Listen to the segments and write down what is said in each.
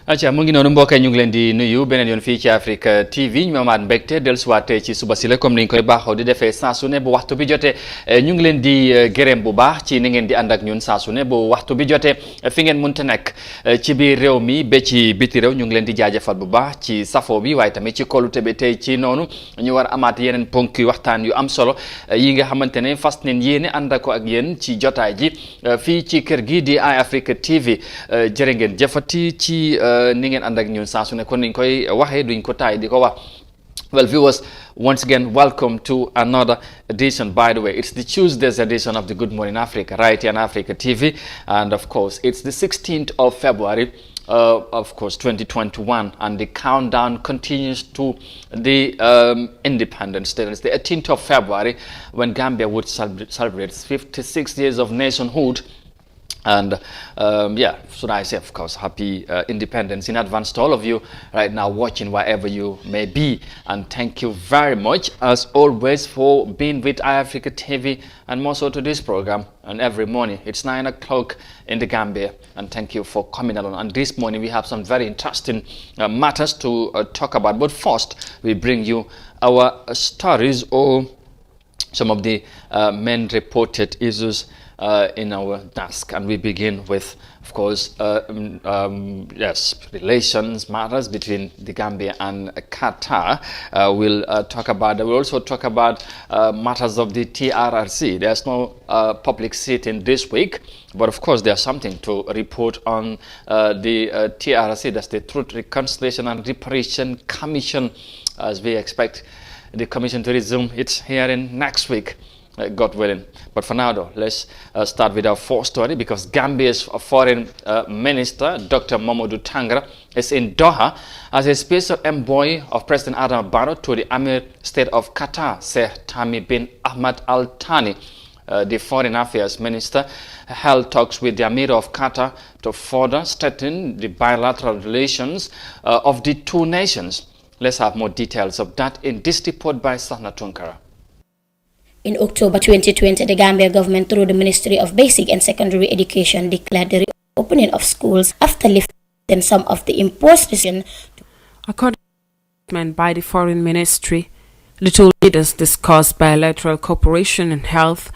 acca mu ngi noonu mbokk yi ñu ngi leen di nuyu beneen yoon fii ci Africa TV ñu amaat mbégte dellusiwaat ci suba si la comme ni ñu koy baaxoo di defee saa su ne bu waxtu bi jotee ñu ngi leen di gërëm bu baax ci ni ngeen di ànd ak ñun saa su ne bu waxtu bi jotee fi ngeen mënta nekk ci biir réew mi ba ci biti réew ñu ngi leen di jaajëfal bu baax ci safo bi waaye tamit ci kolute bi tey ci noonu ñu war amaat yeneen ponk yu waxtaan yu am solo yi nga xamante ne fas neen yéene ànd ko ak yéen ci jotaay ji fii ci kër gi di Africa TV jërë ngeen jëfati ci ni ngeen ànd ak ñun saa su ne kon niñ koy waxee duñ ko taay di ko wax. Well, viewers, once again, welcome to another edition. By the way, it's the Tuesday's edition of the Good Morning Africa, right here on Africa TV. And of course, it's the 16th of February, of course, 2021. And the countdown continues to the Independence Day. It's the 18th of February when Gambia would celebrate 56 years of nationhood. And yeah, should I say, of course, happy independence in advance to all of you right now watching wherever you may be. And thank you very much, as always, for being with Africa TV and more so to this program. And every morning, it's 9 o'clock in the Gambia. And thank you for coming along. And this morning, we have some very interesting matters to talk about. But first, we bring you our stories or some of the main reported issues in our desk, and we begin with, of course, yes, relations matters between the Gambia and Qatar. We'll also talk about matters of the TRRC. There's no public sitting this week, but of course there's something to report on the TRRC. That's the Truth, Reconciliation and Reparation Commission, as we expect the commission to resume its hearing next week, God willing. But for now, though, let's start with our first story, because Gambia's Foreign Minister, Dr. Mamadou Tangara, is in Doha as a special envoy of President Adama Barrow to the Emir State of Qatar, Sheikh Tamim bin Ahmad Al Thani. The Foreign Affairs Minister held talks with the Emir of Qatar to further strengthen the bilateral relations of the two nations. Let's have more details of that in this report by Sahna Tunkara. In October 2020, the Gambia government, through the Ministry of Basic and Secondary Education, declared the reopening of schools after lifting some of the imposed restrictions. According to a statement by the Foreign Ministry, the two leaders discussed bilateral cooperation in health,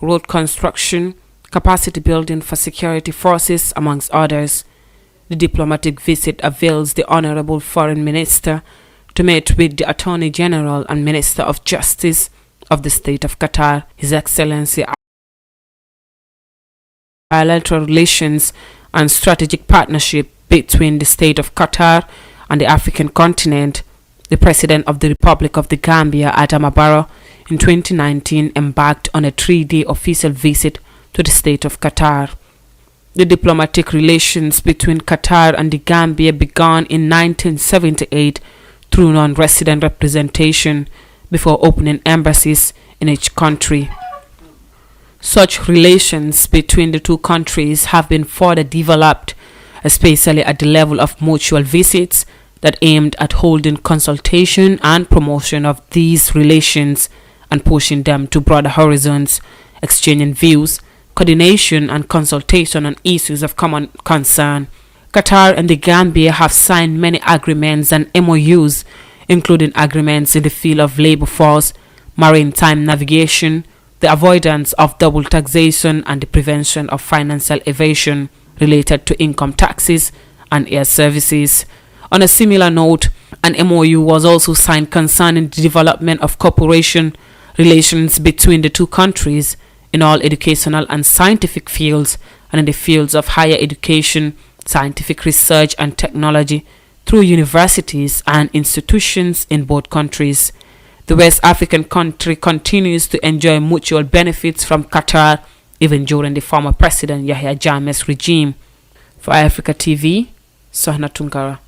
road construction, capacity building for security forces, amongst others. The diplomatic visit avails the Honorable Foreign Minister to meet with the Attorney General and Minister of Justice of the State of Qatar, His Excellency. Bilateral relations and strategic partnership between the State of Qatar and the African continent. The President of the Republic of the Gambia, Adama Barrow, in 2019 embarked on a 3-day official visit to the State of Qatar. The diplomatic relations between Qatar and the Gambia began in 1978 through non-resident representation before opening embassies in each country. Such relations between the two countries have been further developed, especially at the level of mutual visits that aimed at holding consultation and promotion of these relations and pushing them to broader horizons, exchanging views, coordination and consultation on issues of common concern. Qatar and the Gambia have signed many agreements and MOUs, including agreements in the field of labor force, maritime navigation, the avoidance of double taxation and the prevention of financial evasion related to income taxes and air services. On a similar note, an MOU was also signed concerning the development of cooperation relations between the two countries in all educational and scientific fields, and in the fields of higher education, scientific research and technology through universities and institutions in both countries. The West African country continues to enjoy mutual benefits from Qatar, even during the former President Yahya Jammeh's regime. For Africa TV, Sahna Tunkara.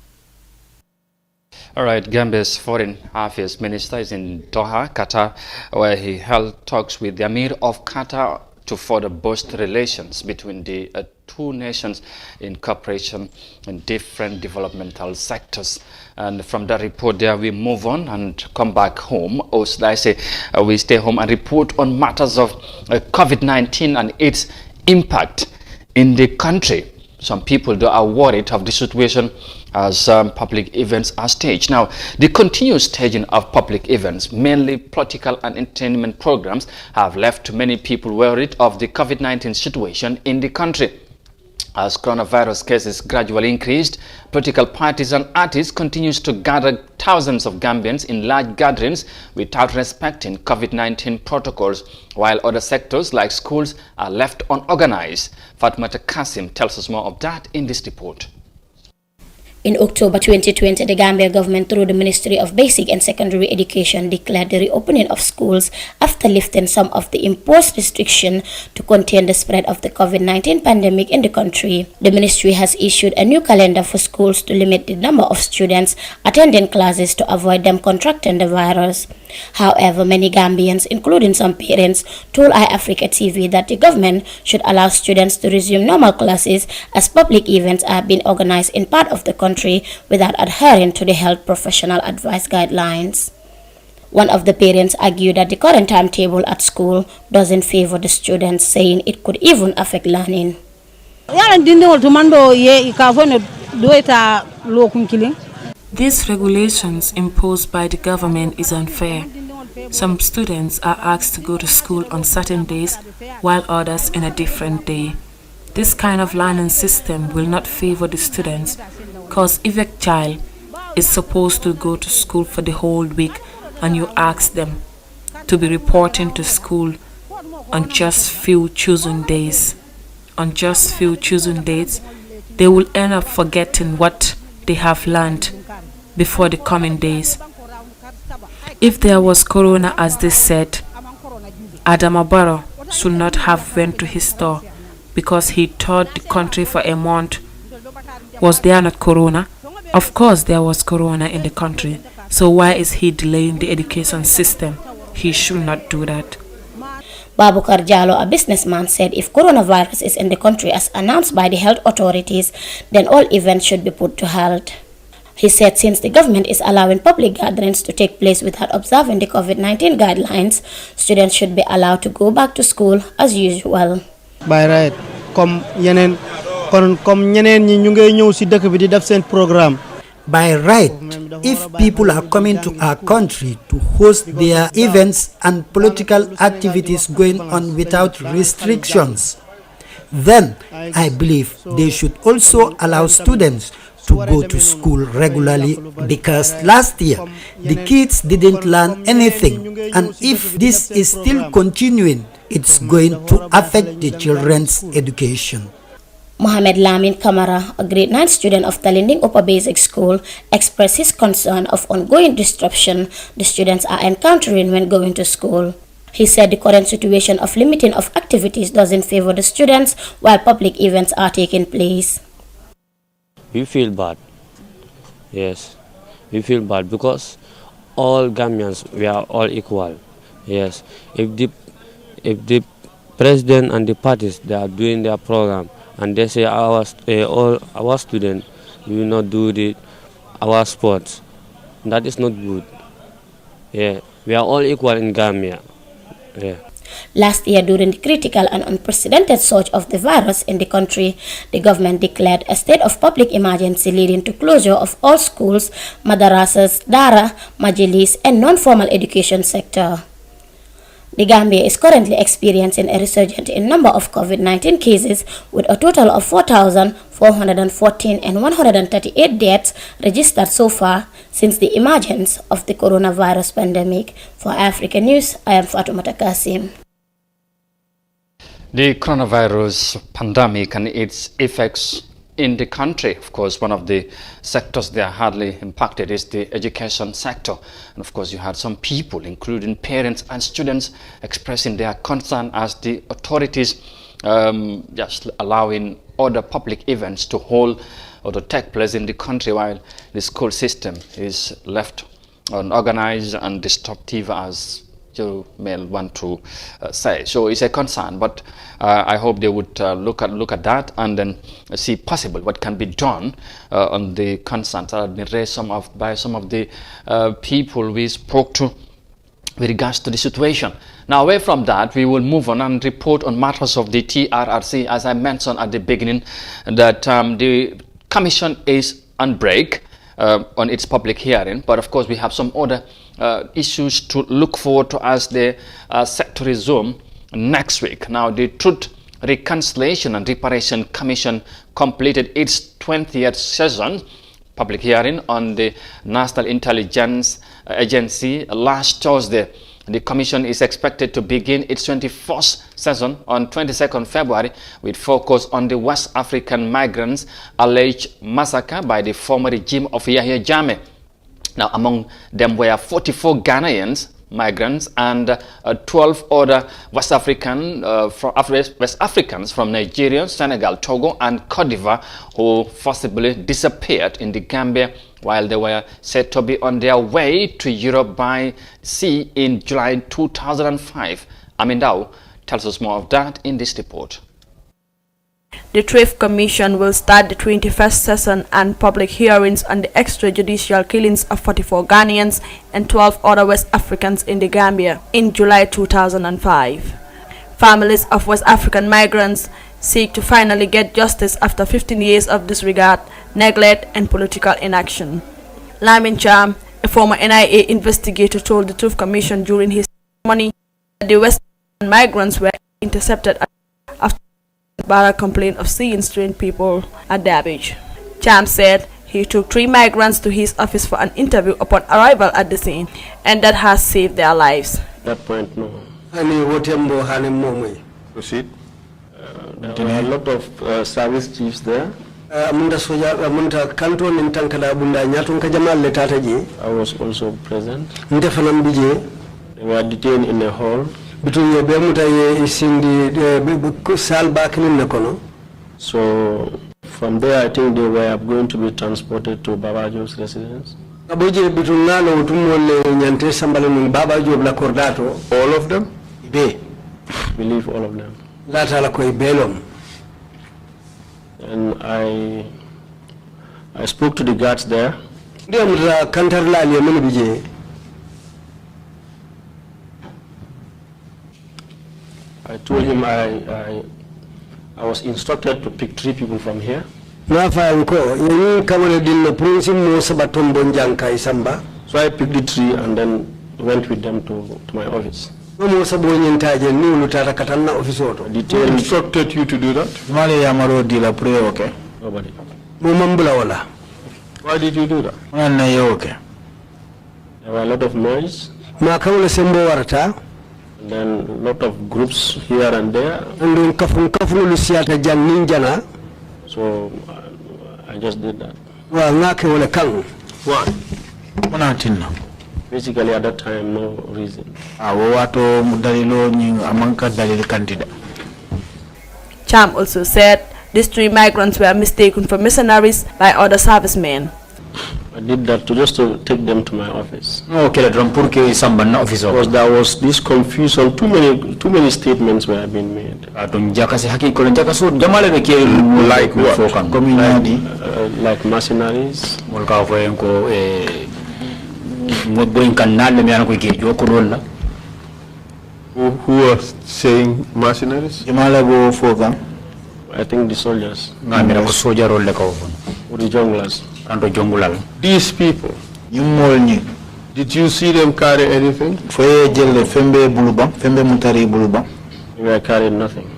All right, Gambia's Foreign Affairs Minister is in Doha, Qatar, where he held talks with the Emir of Qatar to further boost relations between the two nations in cooperation in different developmental sectors. And from that report there, we move on and come back home, or should I say, we stay home and report on matters of COVID-19 and its impact in the country. Some people, though, are worried of the situation as public events are staged. Now, the continuous staging of public events, mainly political and entertainment programs, have left many people worried of the COVID-19 situation in the country. As coronavirus cases gradually increased, political parties and artists continue to gather thousands of Gambians in large gatherings without respecting COVID-19 protocols, while other sectors like schools are left unorganized. Fatmata Kasim tells us more of that in this report. In October 2020, the Gambia government, through the Ministry of Basic and Secondary Education, declared the reopening of schools after lifting some of the imposed restrictions to contain the spread of the COVID-19 pandemic in the country. The ministry has issued a new calendar for schools to limit the number of students attending classes to avoid them contracting the virus. However, many Gambians, including some parents, told iAfrica TV that the government should allow students to resume normal classes as public events are being organized in part of the country without adhering to the health professional advice guidelines. One of the parents argued that the current timetable at school doesn't favor the students, saying it could even affect learning. These regulations imposed by the government is unfair. Some students are asked to go to school on certain days while others in a different day. This kind of learning system will not favor the students, because if a child is supposed to go to school for the whole week and you ask them to be reporting to school on just few chosen days, they will end up forgetting what they have learned before the coming days. If there was corona, as they said, Adama Barrow should not have went to his store because he toured the country for a month. Was there not corona? Of course there was corona in the country. So why is he delaying the education system? He should not do that. Babukar Jallo, a businessman, said if coronavirus is in the country as announced by the health authorities, then all events should be put to halt. He said since the government is allowing public gatherings to take place without observing the COVID-19 guidelines, students should be allowed to go back to school as usual. By right, by right, if people are coming to our country to host their events and political activities going on without restrictions, then I believe they should also allow students to go to school regularly, because last year the kids didn't learn anything, and if this is still continuing, it's going to affect the children's education. Mohamed Lamin Kamara, a grade 9 student of Talinding Upper Basic School, expressed his concern of ongoing disruption the students are encountering when going to school. He said the current situation of limiting of activities doesn't favor the students while public events are taking place. We feel bad. Yes, we feel bad because all Gambians, we are all equal. Yes, if the president and the parties, they are doing their program and they say all our students will not do our sports, that is not good. Yeah, we are all equal in Gambia. Yeah. Last year, during the critical and unprecedented surge of the virus in the country, the government declared a state of public emergency leading to closure of all schools, madrasas, dara, majalis, and non-formal education sector. The Gambia is currently experiencing a resurgence in number of COVID-19 cases with a total of 4,414 and 138 deaths registered so far since the emergence of the coronavirus pandemic. For Africa News, I am Fatoumata Kasim. The coronavirus pandemic and its effects in the country, of course, one of the sectors that are hardly impacted is the education sector. And of course, you had some people, including parents and students, expressing their concern as the authorities just allowing other public events to hold or to take place in the country while the school system is left unorganized and disruptive, as you may want to say. So it's a concern, but I hope they would look at that and then see possible what can be done on the concerns that have been raised by some of the people we spoke to with regards to the situation. Now, away from that, we will move on and report on matters of the TRRC. As I mentioned at the beginning, that the Commission is on break on its public hearing, but of course we have some other issues to look forward to as they set to resume next week. Now, the Truth, Reconciliation and Reparation Commission completed its 20th session public hearing on the National Intelligence Agency last Thursday. The commission is expected to begin its 21st session on 22nd February with focus on the West African migrants' alleged massacre by the former regime of Yahya Jammeh. Now, among them were 44 Ghanaians, migrants, and 12 other West Africans from Nigeria, Senegal, Togo, and Cote d'Ivoire who forcibly disappeared in the Gambia while they were said to be on their way to Europe by sea in July 2005. Amindao tells us more of that in this report. The Truth Commission will start the 21st session and public hearings on the extrajudicial killings of 44 Ghanaians and 12 other West Africans in the Gambia in July 2005. Families of West African migrants seek to finally get justice after 15 years of disregard, neglect, and political inaction. Lamin Cham, a former NIA investigator, told the Truth Commission during his ceremony that the West African migrants were intercepted after Barra complained of seeing strange people at their beach. Cham said he took 3 migrants to his office for an interview upon arrival at the scene, and that has saved their lives. At that point, no. Proceed. There were a lot of service chiefs there. I was also present. They were detained in a hall. So from there, I think they were going to be transported to Babajo's residence. All of them? I believe all of them. And I spoke to the guards there. I told him I was instructed to pick 3 people from here. So I picked the 3 and then went with them to my office. Detail instructed you to do that? Nobody. Why did you do that? There were a lot of noise. And then a lot of groups here and there. So I just did that. Why? Basically at that time, no reason. Cham also said these 3 migrants were mistaken for mercenaries by other servicemen. I did that just to take them to my office. Okay, because there was this confusion, too many statements were being made. Like what? Like mercenaries. Who was saying mercenaries? I think the soldiers. Or the junglers. These people, did you see them carry anything? They were carrying nothing.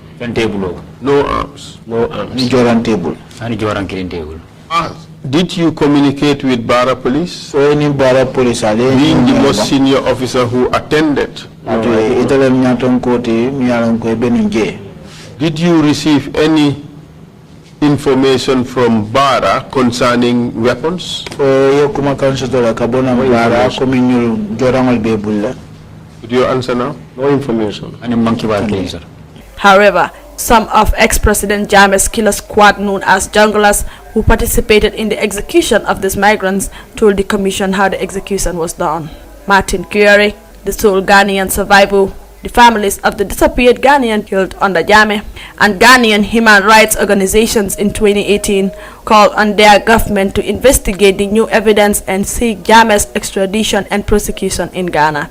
No arms. No arms. Did you communicate with Barra police? Being the most senior officer who attended. Did you receive any information from Barra concerning weapons? Would you answer now? No information. However, some of ex-President Jammeh's killer squad known as junglers who participated in the execution of these migrants told the commission how the execution was done. Martin Curie, the sole Ghanaian survivor, the families of the disappeared Ghanaian killed under Jammeh, and Ghanaian human rights organizations in 2018 called on their government to investigate the new evidence and seek Jammeh's extradition and prosecution in Ghana.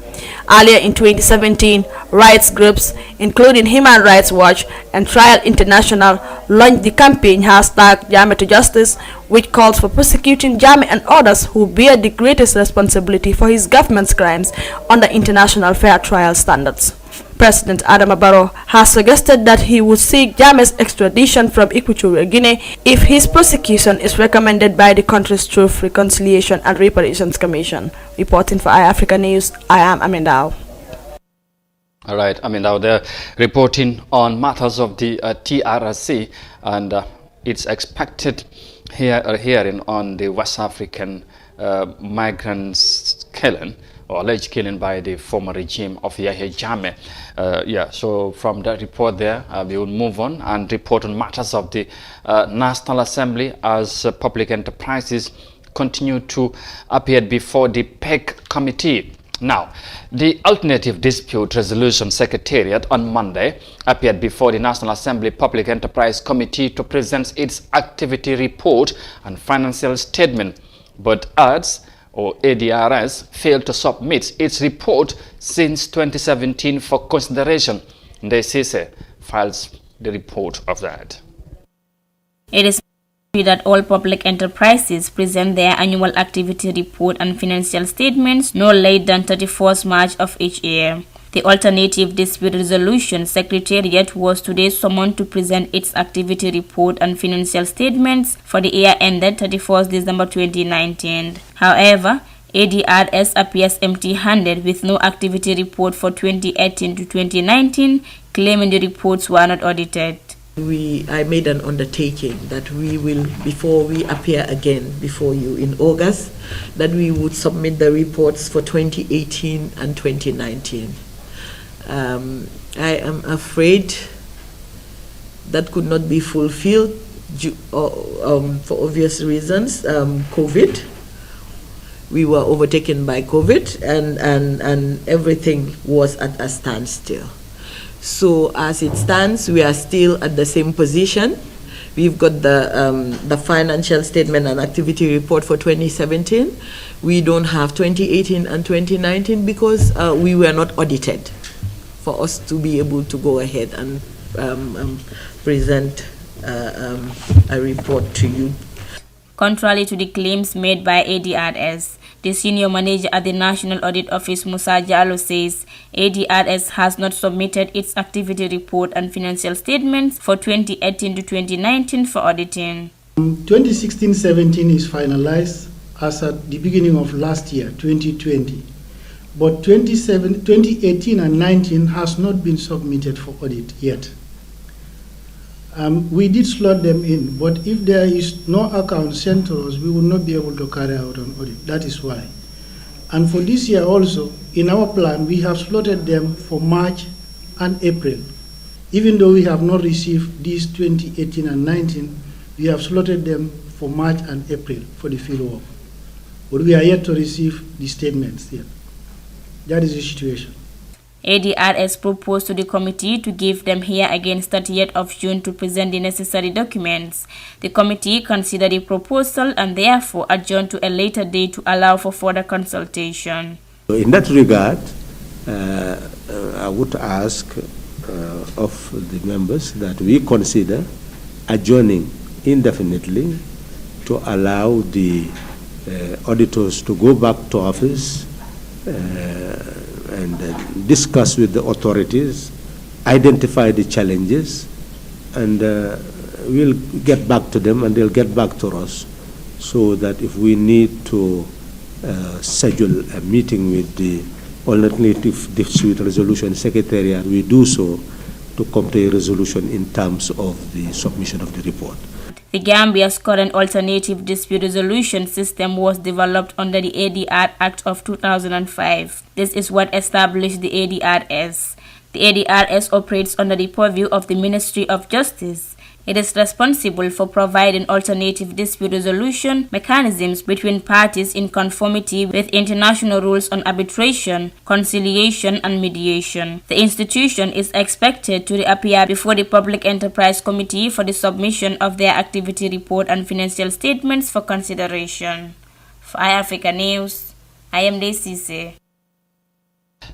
Earlier in 2017, rights groups, including Human Rights Watch and Trial International, launched the campaign #Jammeh to Justice, which calls for prosecuting Jammeh and others who bear the greatest responsibility for his government's crimes under international fair trial standards. President Adama Barrow has suggested that he would seek Jammeh's extradition from Equatorial Guinea if his prosecution is recommended by the country's Truth, Reconciliation and Reparations Commission. Reporting for iAfrica News, I am Amindao. All right, Amindao there reporting on matters of the TRRC, and it's expected hearing on the West African migrants killing, or alleged killing by the former regime of Yahya Jammeh. So from that report there, we will move on and report on matters of the National Assembly as public enterprises continue to appear before the PEC committee. Now, the Alternative Dispute Resolution Secretariat on Monday appeared before the National Assembly Public Enterprise Committee to present its activity report and financial statement, but ADRS failed to submit its report since 2017 for consideration. Ndesise files the report of that. It is that all public enterprises present their annual activity report and financial statements no later than 31st March of each year. The Alternative Dispute Resolution Secretariat was today summoned to present its activity report and financial statements for the year ended 31st December 2019. However, ADRS appears empty-handed with no activity report for 2018 to 2019, claiming the reports were not audited. I made an undertaking that we will, before we appear again before you in August, that we would submit the reports for 2018 and 2019. I am afraid that could not be fulfilled for obvious reasons. COVID, we were overtaken by COVID, and everything was at a standstill. So as it stands, we are still at the same position. We've got the financial statement and activity report for 2017. We don't have 2018 and 2019 because we were not audited for us to be able to go ahead and present a report to you. Contrary to the claims made by ADRS, the senior manager at the National Audit Office, Musa Jallo, says ADRS has not submitted its activity report and financial statements for 2018 to 2019 for auditing. 2016-17 is finalized as at the beginning of last year, 2020. But 2018 and 19 has not been submitted for audit yet. We did slot them in, but if there is no account sent to us, we will not be able to carry out an audit. That is why. And for this year also, in our plan, we have slotted them for March and April. Even though we have not received these 2018 and 19, we have slotted them for March and April for the field work. But we are yet to receive the statements yet. That is the situation. ADRS proposed to the committee to give them here again 30th of June to present the necessary documents. The committee considered the proposal and therefore adjourned to a later date to allow for further consultation. In that regard, I would ask of the members that we consider adjourning indefinitely to allow the auditors to go back to office and discuss with the authorities, identify the challenges, and we'll get back to them and they'll get back to us, so that if we need to schedule a meeting with the Alternative Dispute Resolution Secretariat, we do so to come to a resolution in terms of the submission of the report. The Gambia's current alternative dispute resolution system was developed under the ADR Act of 2005. This is what established the ADRS. The ADRS operates under the purview of the Ministry of Justice. It is responsible for providing alternative dispute resolution mechanisms between parties in conformity with international rules on arbitration, conciliation, and mediation. The institution is expected to reappear before the Public Enterprise Committee for the submission of their activity report and financial statements for consideration. For iAfrica News, I am Desise.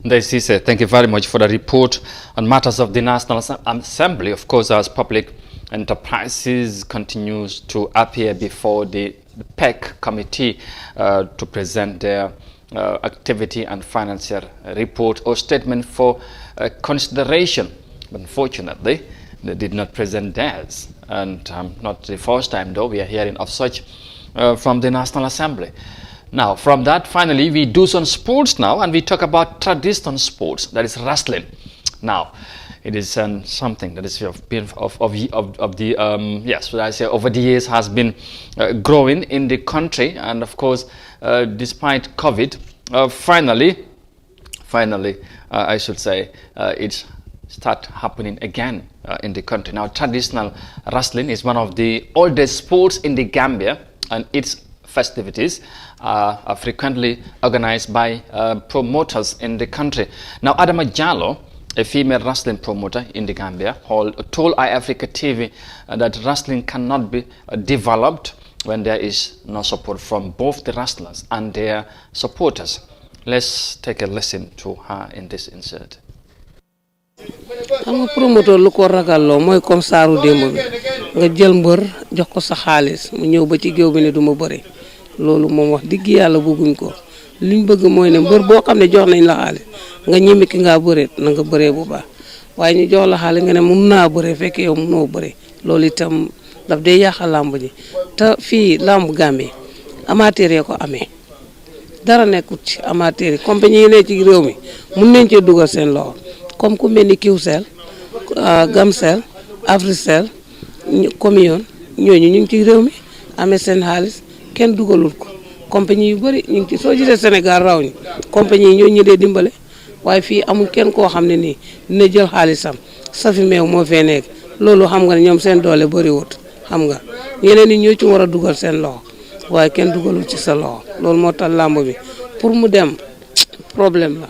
Desise, thank you very much for the report on matters of the National Assembly. Of course, as Public Enterprises continues to appear before the PEC committee to present their activity and financial report or statement for consideration. Unfortunately, they did not present theirs, and not the first time though we are hearing of such from the National Assembly. Now, from that, finally, we do some sports now, and we talk about traditional sports, that is wrestling. Now, it is something that is been over the years has been growing in the country, and of course, despite COVID, finally, I should say, it's start happening again in the country. Now, traditional wrestling is one of the oldest sports in the Gambia, and its festivities are frequently organized by promoters in the country. Now, Adama Jallo, a female wrestling promoter in the Gambia, told iAfrica TV that wrestling cannot be developed when there is no support from both the wrestlers and their supporters. Let's take a listen to her in this insert. xam nga promoteur lu ko ragalloo mooy comme saaru démb bi nga jël mbër jox ko sa xaalis mu ñëw ba ci géew bi ne du ma bëre loolu moom wax digg yàlla bëgguñ ko liñ bëgg mooy ne mbër boo xam ne jox nañ la xaalis nga ñeme ki ngaa bëree na nga bëree bu baax waaye ñu jox la xaalis nga ne mun naa bëree fekk yow munoo bëree loolu itam daf dee yàqal làmb ji te fii làmb Gambie amateur yi ko amee dara nekkut ci amateur yi compagnie yi ne ci réew mi mun nañ cee dugal seen loxo comme ku mel ni Qcell Gamcell Africell Comion ñooñu ñu ngi ci réew mi amee seen xaalis kenn dugalul ko compagnie yu bëri ñu ngi ci soo gisee Sénégal raw ñi compagnie yi ñoo ñu dee dimbale waaye fii amul kenn koo xam ne nii dina jël xaalisam safi meew moo fee nekk loolu xam nga ne ñoom seen doole bëriwut xam nga ñeneen ñi ñoo ci war a dugal seen loxo waaye kenn dugalul ci sa loxo loolu moo tax làmb bi pour mu dem problème la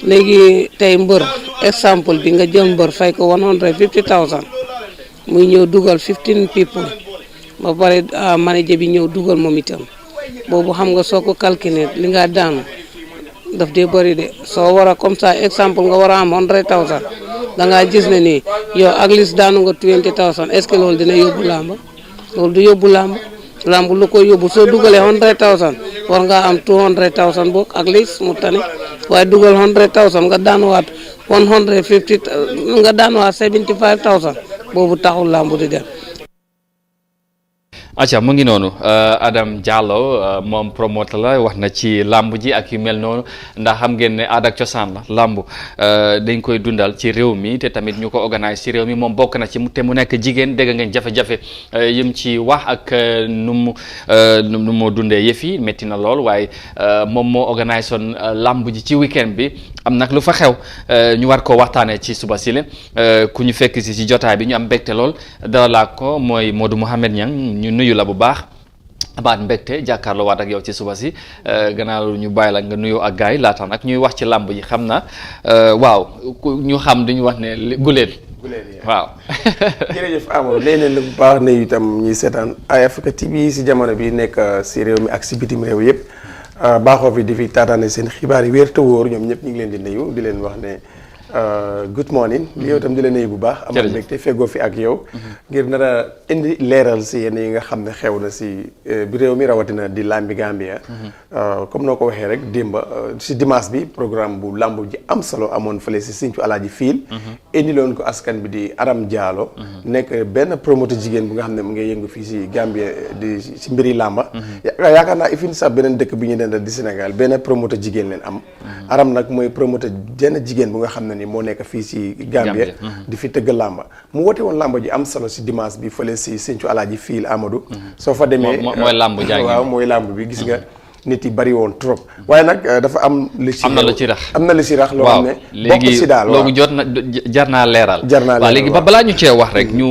léegi tey mbër exemple bi nga jël mbër fay ko 150,000 muy ñëw dugal 15 people ba pare manager bi ñëw dugal moom itam boobu xam nga soo ko calculer li nga daanu daf dee bëri de soo war a comme ça exemple nga war a am 100,000 da ngaa gis ne nii yow ak lis daanu nga 20,000 est-ce que loolu dina yóbbu làmb loolu du yóbbu làmb lu ko yóbbu soo dugalee 100,000 war ngaa am 200,000 boog ak lis mu tane waaye dugal 100,000 nga daanuwaat 150 nga daanuwaat 75,000 boobu taxul làmb di dem. acca mu ngi noonu Adam Jallow moom promoteur la wax na ci làmb ji ak yu mel noonu ndax xam ngeen ne aada ak cosaan la làmb dañ koy dundal ci réew mi te tamit ñu ko organise ci réew mi moom bokk na ci te mu nekk jigéen dégg ngeen jafe-jafe yim ci wax ak nu mu dundee yëf yi métti na lool waaye moom moo organise woon làmb ji ci weekend bi am nag lu fa xew ñu war koo waxtaanee ci suba si le ku ñu fekk si jotaay bi ñu am mbégte lool dara laa ko mooy Modou Mohamed Niang ñu nuyu la bu baax abaat mbégte jàkkaarloo waat ak yow ci suba si gannaaw ñu bàyyi la nga nuyoo ak gars yi laata nag ñuy wax ci làmb ji xam na waaw ñu xam duñu wax ne guléet waaw jërëjëf Amadou léeg-léeg bu baax ne itam ñuy seetaan iAfrica TV si jamono bi nekk si réew mi ak si bitim réew yëpp baaxoo fi di fi taataane seen xibaar yi wér te wóor ñoom ñëpp ñu ngi leen di nuyu di leen wax ne good morning yow itam di la nuyu bu baax amal mbégte feggoo fi ak yow ngir nar a indi leeral si yenn yi nga xam ne xew na si bi réew mi rawatina di lambi Gambia comme noo ko waxee rek démba si dimanche bi programme bu lamb ji am solo amoon fële si Sinthiou Alaaji Fiil indi loon ko askan bi di Adam Jallow nekk benn promoteur jigéen bu nga xam ne mu ngi yëngu fii si Gambia di si mbiri lamba yaakaar naa ifin sax beneen dëkk bi ñu denda di Sénégal benn promoteur jigéen leen am Adam nag mooy promoteur jenn jigéen bu nga xam ne ni moo nekk fii si Gambia di fi tëgg lamba mu wote woon lamba ji am solo si dimanche bi fële si Sinthiou Alaaji Fiil Amadou soo fa demee mooy lamb jaa waaw mooy lamb bi gis nga nit yi bari woon trop waaye nag dafa am lu ci am na lu ci rax am na lu ci rax loo xam ne bokk léegi si daal loolu jot na jar naa leeral waaw léegi balaa ñu cee wax rek ñu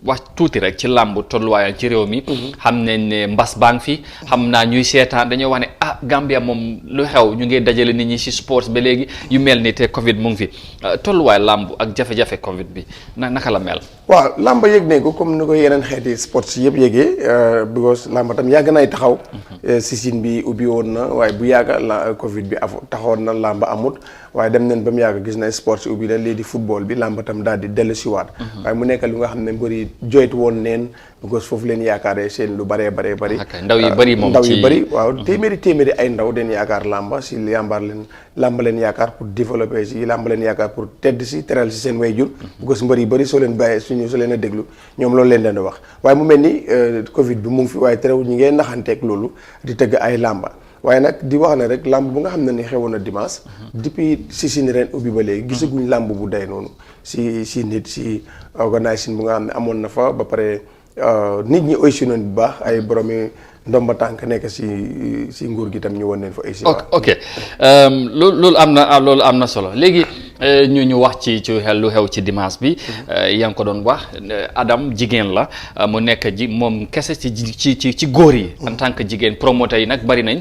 wax tuuti rek ci làmb tolluwaayam ci réew mi xam nañ ne mbas baa ngi fi xam naa ñuy seetaan dañoo wax ne Gambia moom lu xew ñu ngi dajale nit ñi ci sport ba léegi yu mel ni te Covid mu ngi fi tolluwaay làmb ak jafe-jafe Covid bi naka la mel. waaw làmb yëg nañ ko comme ni ko yeneen xeeti sport si yëpp yëgee because làmb tam yàgg nay taxaw season bi ubbi woon na waaye bu yàgg la Covid bi taxawoon na làmb amut waaye dem nañ ba mu yàgg gis na sport si ubbi la léegi di football bi làmb tam daal di dellu si waat waaye mu nekk lu nga xam ne mbëri joytu woon neen because foofu leen yaakaaree seen lu bëree bëri ndaw yu bëri moom ndaw yu bëri waaw téeméeri ay ndaw den yaakaar làmba si làmb leen yaakaar pour développer si làmb leen yaakaar pour tedd si teral si seen way jur because mbër yi bëri soo leen bàyyee soo leen a déglu ñoom loolu leen di wax waaye mu mel ni Covid bi mu ngi fi waaye terewul ñu ngee naxanteeg loolu di tëgg ay làmba waaye nag di wax ne rek làmb bu nga xam ne ni xewoon na dimanche depuis si ren ubbi ba léegi gisaguñ làmb bu day noonu si nit si organisation bu nga xam ne amoon na fa ba pare nit ñi oysi noonu bu baax ay boromi ndomba tànk nekk si nguur gi tam ñu won neen fa oysi ok loolu am na solo léegi ñu wax ci lu xew ci dimanche bi yaa ngi ko doon wax Adam jigéen la mu nekk moom kese ci góor yi en tant que jigéen promoteur yi nag bari nañ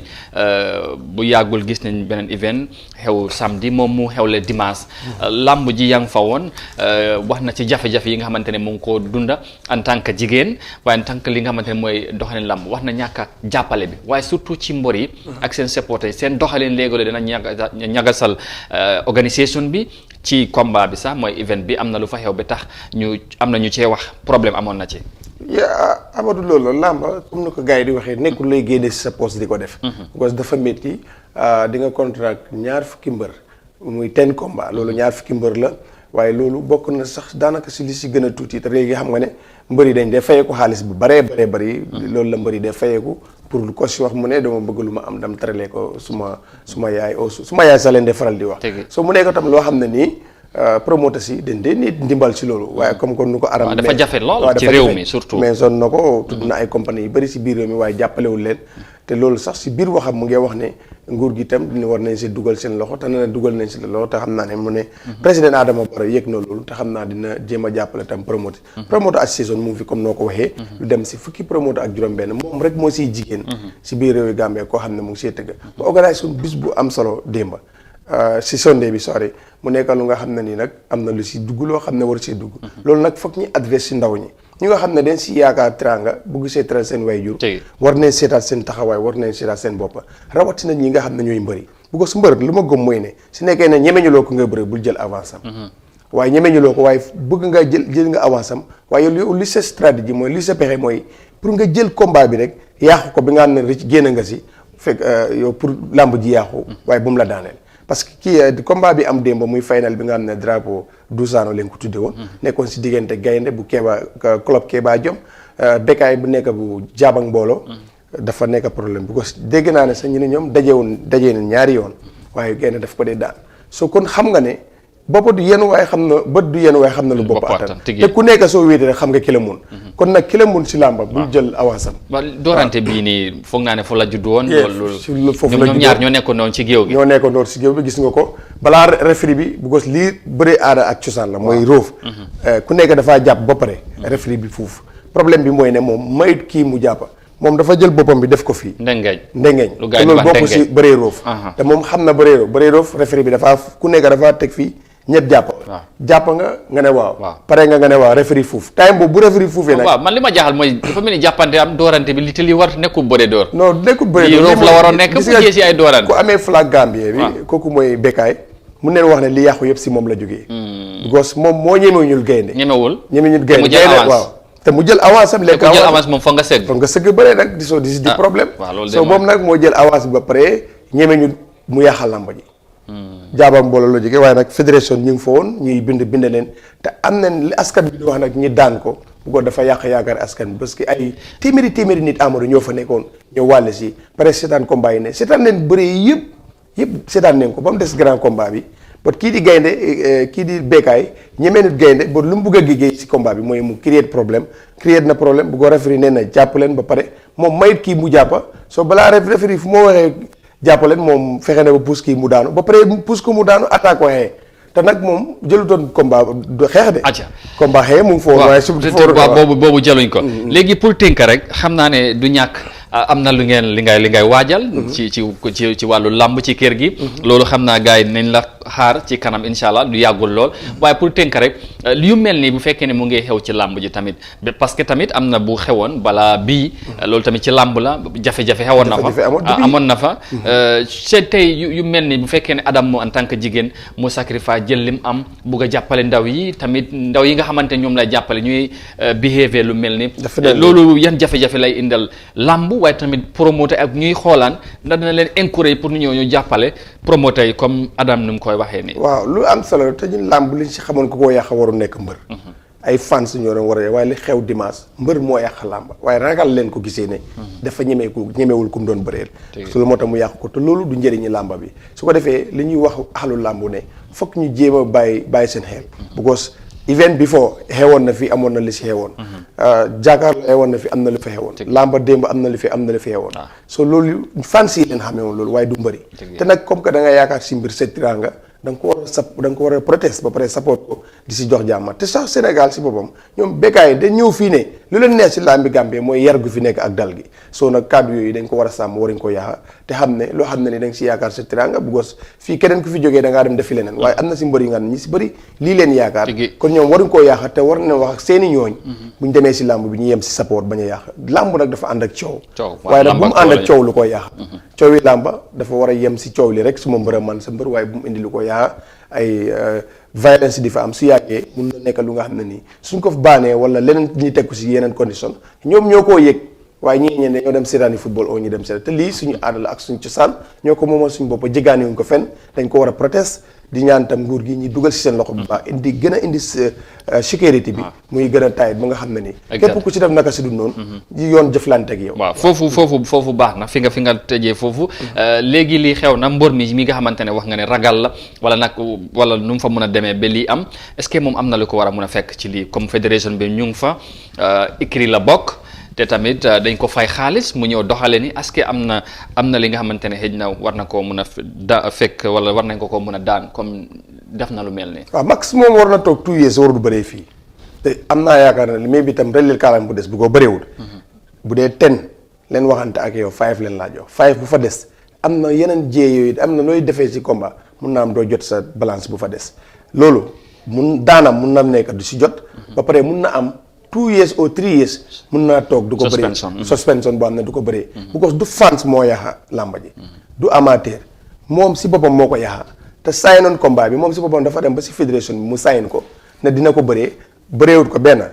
bu yàggul gis nañ beneen event xew samedi moom mu xewle dimanche lamb ji yaa ngi fa woon wax na ci jafe-jafe yi nga xamante ne mu ngi ko dunda en tant que jigéen waaye en tant que li nga xamante ne mooy doxalin lamb wax na ñàkk a jàppale bi waaye surtout ci mbor yi ak seen supporter seen doxalin léegi dina ñagasal organisation bi ci combat bi sax mooy event bi am na lu fa xew ba tax am na ñu cee wax problème amoon na ci. Amadou loolu làmba comme ni ko gars yi di waxee nekkul lay génne si sa poste di ko def. parce que dafa métti di nga contract 20 mbër muy 10 combat loolu 20 mbër la waaye loolu bokk na sax daanaka si li si gën a tuuti te léegi xam nga ne mbër yi dañ dee fayeeku xaalis bu baree bëri loolu la mbër yi dee fayeeku pour lu ko si wax mu ne dama bëgg lu ma am dam taralee ko suma yaay suma yaay sax leen de faral di wax so mu nekk tam loo xam ne nii promoteur si dañ dee nit ndimbal si loolu waaye comme kon nu ko aram dafa jafe lool ci réew mi surtout mais son na ko tudd na ay compagnie yu bëri si biir réew mi waaye jàppalewul leen te loolu sax si biir waxam mu ngi wax ne nguur gi itam dina war nañ si dugal seen loxo te nee na dugal nañ si loxo te xam naa ne mu ne président Adama Barrow yëg na loolu te xam naa dina jéem a jàppale tam promoteur association mu ngi fi comme noo ko waxee lu dem si fukki promoteur ak juróom-benn moom rek moo siy jigéen si biir réew yi Gambie koo xam ne mu ngi see tëgg ba organisation bis bu am solo démba si Sunday bi sori mu nekk lu nga xam ne nii nag am na lu si dugg loo xam ne war see dugg loolu nag foog ñu adresse si ndaw ñi ñi nga xam ne dañ si yaakaar teranga bugg see teral seen waajur war nañ seetaat seen taxawaay war nañ seetaat seen boppa rawatina ñi nga xam ne ñooy mbëri bu ko su mbër lu ma gëm mooy ne su nekkee ne ñemeñuloo ko nga bëri bul jël avance am waaye ñemeñuloo ko waaye bëgg nga jël nga avance am waaye li sa stratégie mooy li sa pexe mooy pour nga jël combat bi rek yaaxu ko bi nga xam ne rëcc génn nga si fekk yow pour làmb ji yaaxu waaye bu mu la daaneel parce que kii combat bi am démb muy final bi nga xam ne drapeau Dusaano leen ko tudde woon nekkoon si diggante gaynde bu Kéba club Kéba Jom Bekkaay bu nekk bu jaabang mbooloo dafa nekk problème bi parce que dégg naa ne sax ñu ne ñoom dajee na ñaari yoon waaye gaynde daf ko dee daan so kon xam nga ne bopp du yenn waaye xam na bët du yenn waaye xam na lu bopp attan te ku nekk soo wéetee rek xam nga ki la mun kon nag ki la mun si làmba bul jël avance am doorante bii nii foog naa ne fu la judd woon loolu foofu la ñoom ñaar ñoo nekkoon noonu ci géew gi ñoo nekkoon noonu si géew bi gis nga ko balaa referee bi bu gos lii bëree aada ak cosaan la mooy róof ku nekk dafaa jàpp ba pare referee bi foofu problème bi mooy ne moom mayut kii mu jàppa moom dafa jël boppam bi def ko fii ndengeeñ te loolu bokk si bëree róof te moom xam na bëree róof referee bi dafaa ku nekk dafaa teg fii ñett jàpp nga ne waaw pare nga ne waaw referee fuuf time boobu bu referee fuufee nag waaw man li ma jaaxal mooy dafa mel ni jàppante am doorante bi li te li war nekkul bëre door non nekkul bëre door roof la waroon nekk bu jee si ay doorante ku amee flag Gambie bi kooku mooy Bekkaay mun neen wax ne li yàqu yëpp si moom la jógee because moom moo ñemewuñul gaynde ñemewuñul gaynde waaw te mu jël avance am lekk avance moom foog nga sëgg bëree nag di problème so moom nag moo jël avance bi ba pare ñemeñu mu yàqal làmba ji jaabam mbooloo la jógee waaye nag fédération ñu ngi fa woon ñuy bind leen te am nañ li askan bi di wax nag ñi daan ko bu ko dafa yàq yaakaar askan bi parce que ay téeméeri nit Amadou ñoo fa nekkoon ñoo wàlle si pare seetaan combat yi ne seetaan leen bëre yëpp seetaan nañ ko ba mu des grand combat bi but kii di gaynde kii di Bekkaay ñemee nit gaynde ba lu mu bugg a liggéey si combat bi mooy mu créer na problème bu ko referee nee na jàpp leen ba pare moom mayit kii mu jàppa soo balaa referee fu moo waxee jàppaleen moom fexe na ba pousse kii mu daanu ba pare pousse ko mu daanu attaque ko xee te nag moom jëlutoon combat xeex de. acca combat xeex mu ngi foofu. waaye su boobu jëluñ ko. léegi pour tënk rek xam naa ne du ñàkk am na lu ngeen li ngay waajal. ci wàllu làmb ci kër gi. loolu xam naa gars yi nañ la xaar ci kanam incha allah du yàggul lool waaye pour tënk rek yu mel nii bu fekkee ne mu ngi xew ci làmb ji tamit parce que tamit am na bu xewoon balaa bii. loolu tamit ci làmb la jafe-jafe xewoon na fa. amoon na fa. c'est tey yu mel ni bu fekkee ne Adam en tant que jigéen mu sacrifice jël lim am bugg a jàppale ndaw yi tamit ndaw yi nga xamante ñoom lay jàppale ñuy behavior lu mel ni. loolu yan jafe-jafe lay indal làmb waaye tamit promoteur ak ñuy xoolaan ndax dina leen encourage pour ñu ñëw ñu jàppale promoteur yi comme Adam nu mu koy waxee nii. waaw lu am solo te ñun làmb liñ si xamoon ku ko yàq waru nekk mbër. ay fans ñoo doon war a waaye li xew dimanche mbër moo yàq làmb waaye ragal leen ko gisee ne. dafa ñemewul ku mu doon bëreel. su lu moo tax mu yàq ko te loolu du njëriñi làmba bi su ko defee li ñuy wax axlu làmb ne fokk ñu jéem a bàyyi seen xel. because event before xewoon na fi amoon na li si xewoon. jàkkaarloo xewoon na fi am na lu fi xewoon. làmba démb am na lu fi xewoon. so loolu fans yi leen xamee woon loolu waaye du mbëri. te nag comme que da nga yaakaar si mbir sa tiranga da nga ko war a proteste ba pare support ko di si jox jàmm te sax Sénégal si boppam ñoom békaay da ñëw fii ne lu leen neex si làmbi Gambie mooy yar gu fi nekk ak dal gi soo nag kàddu yooyu dañ ko war a sàmm waruñ ko yaaxa te xam ne loo xam ne ni da nga si yaakaar sa tiranga bu gos fii keneen ku fi jógee da ngaa dem defi leneen waaye am na si mbër yi nga xam ne ñi si bëri lii leen yaakaar kon ñoom waruñ koo yaaxa te war na wax ak seeni ñooñ buñ demee si làmb bi ñu yem si support bañ a yaaxa làmb nag dafa ànd ak coow waaye nag bu mu ànd ak coow lu koy yaaxa coow yi làmba dafa war a yem si coow li rek su ma mbër a man sa mbër waaye bu mu indi lu ko yaaxa ay violence di fa am su yàggee mun na nekk lu nga xam ne nii suñ ko baanee wala leneen ñi teg ko si yeneen condition ñoom ñoo koo yëg waaye ñii dañoo dem seetaani football oo ñu dem seetaan te lii suñu aada la ak suñu cosaan ñoo ko moomal suñu bopp jéggaani wuñ ko fenn dañ ko war a proteste di ñaan tam nguur gi ñi dugal si seen loxo bu baax gën a indi sécurité bi muy gën a taayit ba nga xam ne nii képp ku ci def naka si du noonu yoon jëflante ak yow waaw foofu baax na fi nga tëjee foofu léegi lii xew na mbër mi nga xamante ne wax nga ne ragal la wala nu mu fa mun a demee ba lii am est-ce que moom am na lu ko war a mun a fekk ci lii comme fédération bi ñu ngi fa écrit la bokk te tamit dañ ko fay xaalis mu ñëw doxale ni est-ce que am na li nga xamante ne xëj na war na koo mun a fekk wala war nañ ko mun a daan comme def na lu mel ni waaw maximum war na toog 2 years warul bëree fii te am naa yaakaar ne mais bi tam relil kaalam bu des bu ko bëreewul bu dee 10 leen waxante ak yow 5 leen laa jox 5 bu fa des am na yeneen jee yooyu am na nooy defee ci combat mun naa am doo jot sa balance bu fa des loolu mun na nekk du si jot ba pare mun na am 2 years or 3 years mun naa toog du ko bëree suspension boo xam ne du ko bëree because du fans moo yaxa làmba ji du amateur moom si boppam moo ko yaxa te signoon combat bi moom si boppam dafa dem ba si fédération bi mu sign ko ne dina ko bëreewut ko benn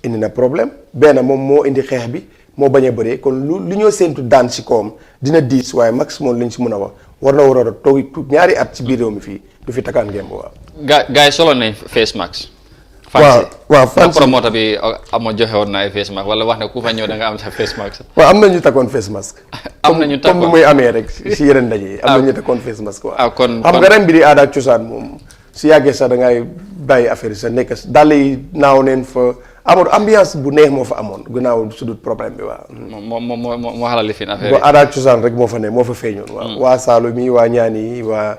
indi na problème benn moom moo indi xeex bi moo bañ a bëree kon lu ñoo séentu daan si kawam dina diis waaye maximum lañ si mun a wax war a toog 2 at ci biir réew mi fii du fi takkaan ngemb waaw gars yi solo nañ face mask waaw fan promoteur bi amoo joxe woon na ay face mask wala wax ne ku fa ñëw da nga am sa face mask waaw am na ñu takkoon face mask comme ni muy amee rek si yeneen ndaje yi am na ñu takkoon face mask waaw kon xam nga ren bi di aada ak cosaan moom si yàggee sax da ngay bàyyi affaire yi sa nekk dàll yi naaw neen fa amoon ambiance bu neex moo fa amoon gannaaw su dul problème bi waaw moo xalal li fi affaire yi aada ak cosaan rek moo fa feeñoon waaw waa Saalum yi waa Ñaan yi waa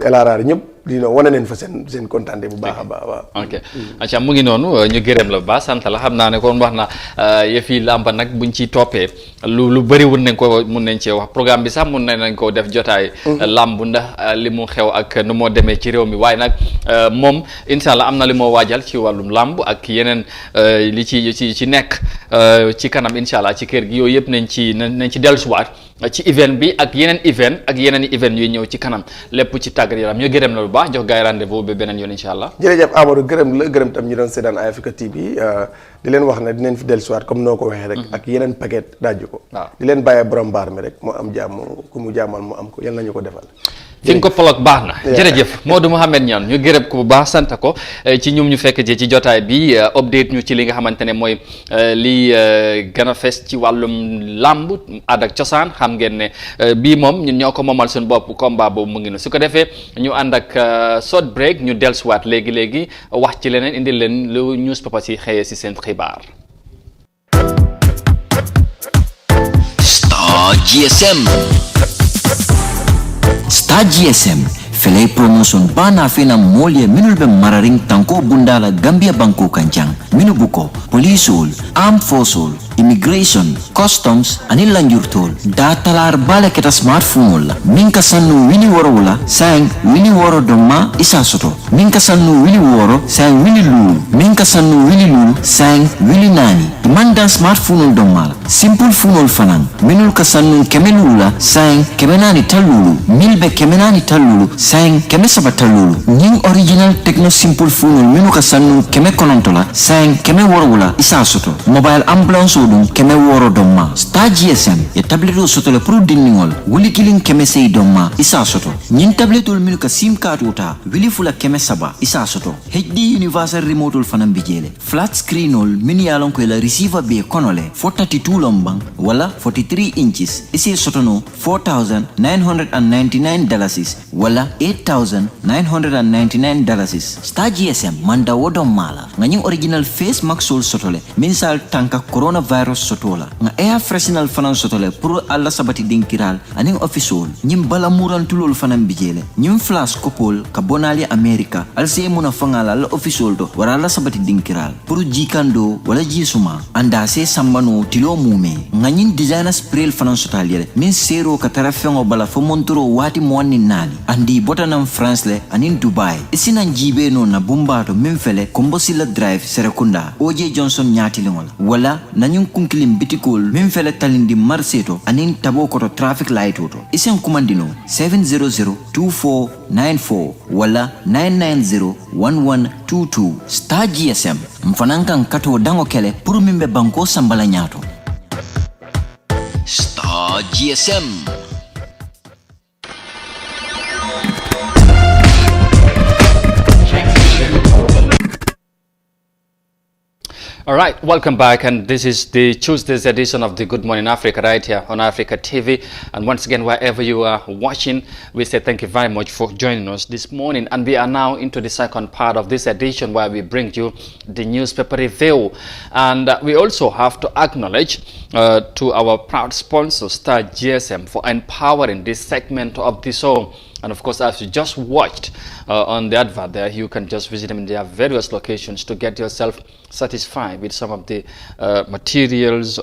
LRR ñëpp dina wane neen fa seen kontaante bu baax a baax waaw. ok acca mu ngi noonu ñu gërëm la bu baax sant la xam naa ne kon wax na yëf yi làmba nag buñ ci toppee lu bëri mun nañ cee wax programme bi sax mun nañ ko def jotaay làmb ndax li mu xew ak nu moo demee ci réew mi waaye nag moom incha allah am na li moo waajal ci wàllum làmb ak yeneen li ci nekk ci kanam incha allah ci kër gi yooyu yëpp nañ ci dellusiwaat ci event bi ak yeneen event yuy ñëw ci kanam lépp ci tàggat yaram ñu gërëm la bu baax jox gars yi rendez-vous ba beneen yoon incha allah. jërëjëf Amadou gërëm tam ñu doon seetaan Eye Africa TV di leen wax ne dinañ fi dellusiwaat comme noo ko waxee rek ak yeneen paquet daaju ko di leen bàyyee borom baar mi rek moo am jàmm ku mu jàmmal mu am ko yal nañu ko defal. fi nga ko polog baax na jërëjëf Modou Mouhamed Niane ñu gërëm ko bu baax sant ko ci ñum ñu fekk ci jotaay bi update ñu ci li nga xamante ne mooy li gën a fes ci wàllum làmb aada ak cosaan xam ngeen ne bii moom ñun ñoo ko moomal suñu bopp combat boobu mu ngi na su ko defee ñu ànd ak short break ñu dellusiwaat léegi wax ci leneen indi leen lu news papa si xëyee si seen xibaar Star GSM. Star GSM felay promotion bana fena molye minul be mararing tanko bundala Gambia banko kanjang minu buko policeol armed forceol immigration customs anil lanjurtol datalar bala keta smartphone minka sannu wini worola sang wini woro domma isa soto minka sannu wini woro sang wini lulu minka sannu wini lulu sang wini nani manda smartphone domma simple phone fanan minul ka sannu kemelula sang kemenani talulu milbe kemenani talulu sang keme sabatalulu ning original techno simple phone minu ka sannu keme konontola sang keme worola isa soto mobile ambulance odum keme woro domma Star GSM ya tabletu soto le pro dinningol wuli kilin keme sey domma isa soto nyin tabletul minu ka sim card uta wili fula keme saba isa soto HD universal remote ul fanam bijele flat screen ol mini yalon ko la receiver be konole 42 lombang wala 43 inches isi soto no $4,999 wala $8,999 Star GSM manda wodo mala ngani original face mask sol sotole minsal tanka coronavirus sotola nga air freshenal fanan sotole pour alla sabati dinkiral aning official nyim bala muran tulol fanan bijele nyim flash kopol ka bonali america alse muna fangala la official do wara la sabati dinkiral pour jikando wala jisuma anda se sambano tilo mume ngani designer spray fanan sotaliere min zero ka tarafengo bala fo montoro wati monni nani andi botanam France le anin Dubai isina njibe no na bumbato memfele kombosila drive serekunda OJ Johnson nyati lingol wala nanyun kunkilim bitikol memfele talindi marseto anin tabo koto traffic light oto isen kumandino 700-2494 wala 990-1122 Star GSM mfanankan kato dango kele puru mimbe banko sambala nyato Star GSM. All right, welcome back, and this is the Tuesday's edition of the Good Morning Africa right here on Africa TV. And once again, wherever you are watching, we say thank you very much for joining us this morning. And we are now into the second part of this edition where we bring you the newspaper review. And we also have to acknowledge to our proud sponsor, Star GSM, for empowering this segment of the show. And of course, as you just watched on the advert there, you can just visit them in their various locations to get yourself satisfied with some of the materials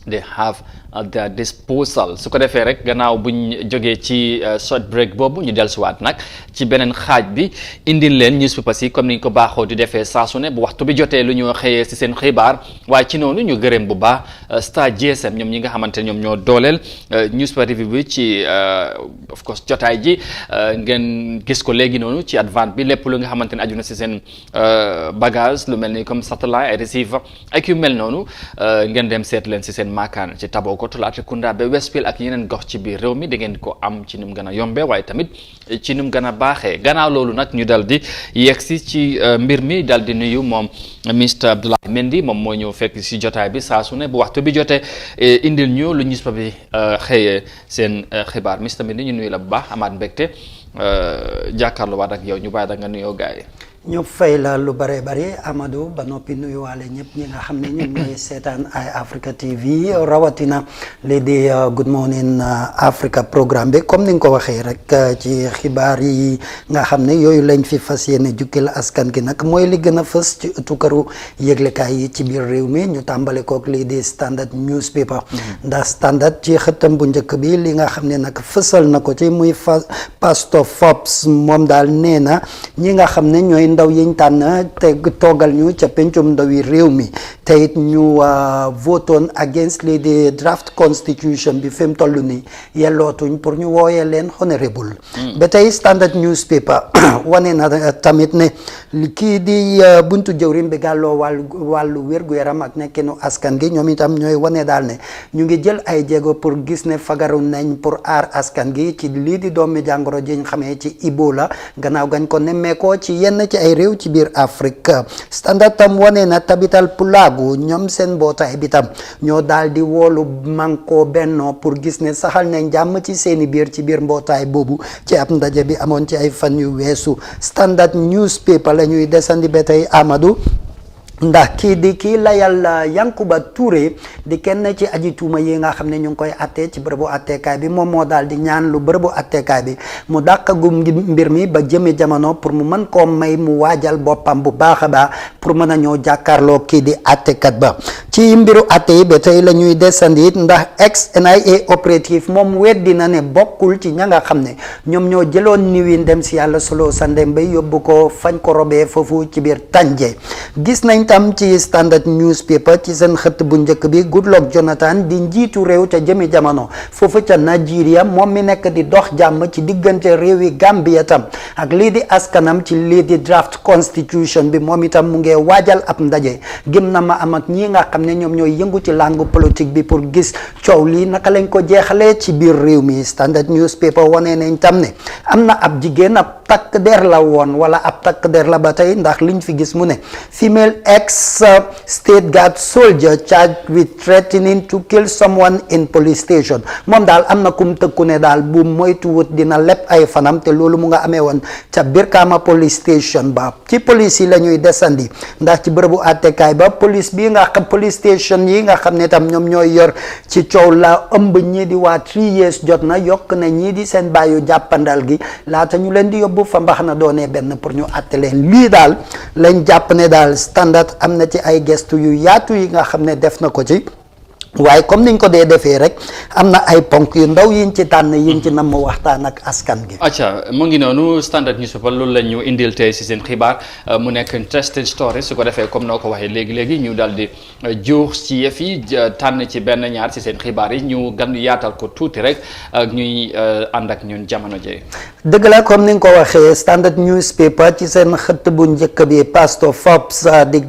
they have at their disposal. su ko defee rek gannaaw buñ jógee ci short break boobu ñu dellusiwaat nag ci beneen xaaj bi indil leen newspapers yi comme ni ñu ko baaxoo di defee saa su ne bu waxtu bi jotee lu ñu xëyee si seen xibaar waaye ci noonu ñu gërëm bu baax Star GSM ñoom ñi nga xamante ne ñoom ñoo dooleel newspaper review bi ci of course jotaay ji ngeen gis ko léegi noonu ci advance bi lépp lu nga xamante ne aju na si seen bagage lu mel ni comme satellite ay receiver ak yu mel noonu ngeen dem seet leen si seen maakaan ci Tabokoto Latrikunda ba Westfield ak yeneen gox ci biir réew mi da ngeen ko am ci num gën a yombe waaye tamit ci num gën a baaxee gannaaw loolu nag ñu dal di yegsi ci mbir mi dal di nuyu moom Mr Abdoulaye Mendy moom moo ñëw fekk si jotaay bi saa su ne bu waxtu bi jotee indil ñu lu newspaper bi xëyee seen xibaar Mr Mendy ñu nuyu la bu baax amaat mbégte jàkkaarloo waat ak yow ñu bàyyi da nga nuyoo gaay ñu fay la lu bare bare Amadou ba noppi nuyuwaale ñëpp ñi nga xam ne ñoom ñooy seetaan ay Africa TV rawatina lii di Good Morning Africa programme bi comme ni nga ko waxee rek ci xibaar yi nga xam ne yooyu lañ fi fas yéene jukkil askan gi nag mooy li gën a fës ci tukkaru yëglekaay yi ci biir réew mi ñu tàmbale kook lii di Standard newspaper ndax Standard ci xëttam bu njëkk bi li nga xam ne nag fësal na ko ci muy Pastor Forbes moom daal nee na ñi nga xam ne ñooy ndaw yiñ tànn te toogal ñu ca pencum ndawi réew mi te it ñu votoon against lii di draft constitution bi fi mu toll nii yellootuñ pour ñu wooyee leen honorable ba tey Standard newspaper wane na tamit ne kii di buntu jëwriñ bi gàlloo wàllu wér-gu-yaram ak nekkinu askan gi ñoom itam ñooy wane daal ne ñu ngi jël ay jéego pour gis ne fagaru nañ pour aar askan gi ci lii di doomi jàngoro jiñ xamee ci Ebola gannaaw gañ ko nemmeekoo ci yenn ci ay réew ci biir Afrique Standard tam wane na Tabital Pulaagu ñoom seen mbootaay bi tam ñoo daal di woolu manko bennoo pour gis ne saxal nañ jàmm ci seeni biir ci biir mbootaay boobu ci ab ndaje bi amoon ci ay fan yu weesu Standard newspaper la ñuy desandi ba tey Amadou ndax kii layal Yankuba Touré di kenn ci aji tuuma yi nga xam ne ñu ngi koy attee ci bërëbu atteekaay bi moom moo daal di ñaan lu bërëbu atteekaay bi mu dàqagum mbir mi ba jëme jamono pour mu mën koo may mu waajal boppam bu baax a baax pour mën a ñëw jàkkaarloo kii di attekat ba ci mbiru atte yi ba tey la ñuy desandi ndax ex NIA opérative moom weddi na ne bokkul ci ña nga xam ne ñoom ñoo jëloon niwi ndem si yàlla solo Sandembe yóbbu ko fañ ko robee foofu ci biir Tanje gis nañ tam ci Standard newspaper ci seen xët bu njëkk bi Goodluck Jonathan di njiitu réew ca jëmi jamono foofu ca Nigeria moom mi nekk di dox jàmm ci diggante réewi Gambia tam ak lii di askanam ci lii di draft constitution bi moom itam mu ngi waajal ab ndaje gëm na ma am ak ñi nga xam ne ñoom ñooy yëngu ci langue politique bi pour gis coow lii naka lañ ko jeexalee ci biir réew mi Standard newspaper wane nañ tam ne am na ab jigéen ab takk der la woon wala ab takk der la ba tey ndax liñ fi gis mu ne female ex state guard soldier charged with threatening to kill someone in police station moom daal am na kum tëkku ne daal bu moytuwut dina lepp ay fanam te loolu mu nga amee woon ca Brikama police station ba ci police yi la ñuy desandi ndax ci bërëbu àttekaay ba police bi nga xam police station yi nga xam ne tam ñoom ñooy yor ci coow la ëmb ñii di waa 3 years jot na yokk na ñii di seen bàyyu jàppandal gi laata ñu leen di yóbbu fa mbax na doonee benn pour ñu àtte leen lii daal lañ jàpp ne daal Standard am na ci ay gestu yu yaatu yi nga xam ne def na ko ci waaye comme niñ ko dee defee rek am na ay ponk yu ndaw yiñ ci tànn yiñ ci nam waxtaan ak askan gi. acca mu ngi noonu Standard newspaper loolu la ñu indil tey si seen xibaar mu nekk interesting story su ko defee comme noo ko waxee léegi ñu daal di juux ci yëf yi tànn ci benn ñaar si seen xibaar yi ñu gan yaatal ko tuuti rek ak ñuy ànd ak ñun jamono jee. dëgg la comme ni nga ko waxee Standard newspaper ci seen xët bu njëkk bi Pastor Forbes di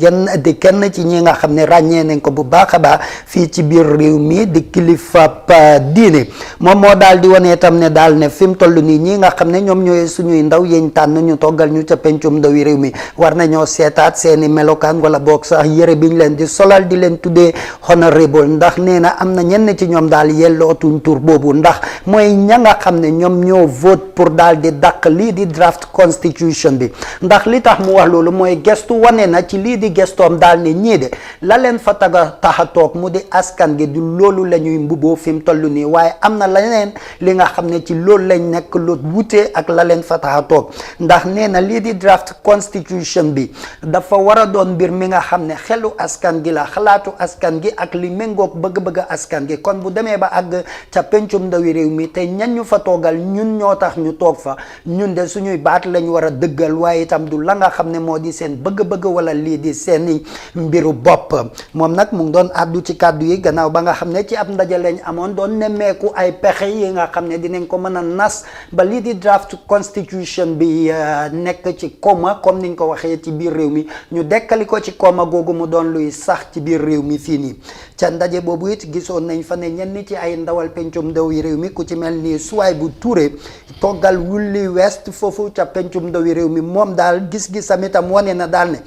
kenn ci ñi nga xam ne ràññee nañ ko bu baax a baax fii ci biir réew mi di kilifa diine moom moo daal di wane itam ne daal ne fi mu toll nii ñi nga xam ne ñoom ñooy suñuy ndaw yeñ tànn ñu toggal ñu ca pencum ndawi réew mi war nañoo seetaat seeni melokaan wala boog sax yëre biñ leen di solal di leen tuddee honorable ndax nee na am na ñenn ci ñoom daal yellootuñ tur boobu ndax mooy ña nga xam ne ñoom ñoo vote pour daal di dàq lii di draft constitution bi ndax li tax mu wax loolu mooy gestu wane na ci lii di gestoom daal ne ñii de la leen fa tax a toog mu di askan gi du loolu la ñuy mbuboo fi mu toll nii waaye am na leneen li nga xam ne ci loolu lañ nekk lu wutee ak la leen fa tax a toog ndax nee na lii di draft constitution bi dafa war a doon mbir mi nga xam ne xelu askan gi la xalaatu askan gi ak li méngoog bëgg-bëgg askan gi kon bu demee ba àgg ca pencum ndawi réew mi te ñan ñu fa toogal ñun ñoo tax ñu toog fa ñun de suñuy baat lañ war a dëggal waaye itam du la nga xam ne moo di seen bëgg-bëgg wala lii di seeni mbiru bopp moom nag mu ngi doon àddu ci kàddu yi gannaaw ba nga xam ne ci ab ndaje lañ amoon doon nemmeeku ay pexe yi nga xam ne dinañ ko mën a nas ba lii di draft constitution bi nekk ci koma comme niñ ko waxee ci biir réew mi ñu dekkali ko ci koma googu mu doon luy sax ci biir réew mi fii nii ca ndaje boobu it gisoon nañ fa ne ñenn ci ay ndawal pencum ndaw yi réew mi ku ci mel ni Suwaybu Touré toggal Wulli West foofu ca pencum ndaw yi réew mi moom daal gis-gisam itam wane na daal ne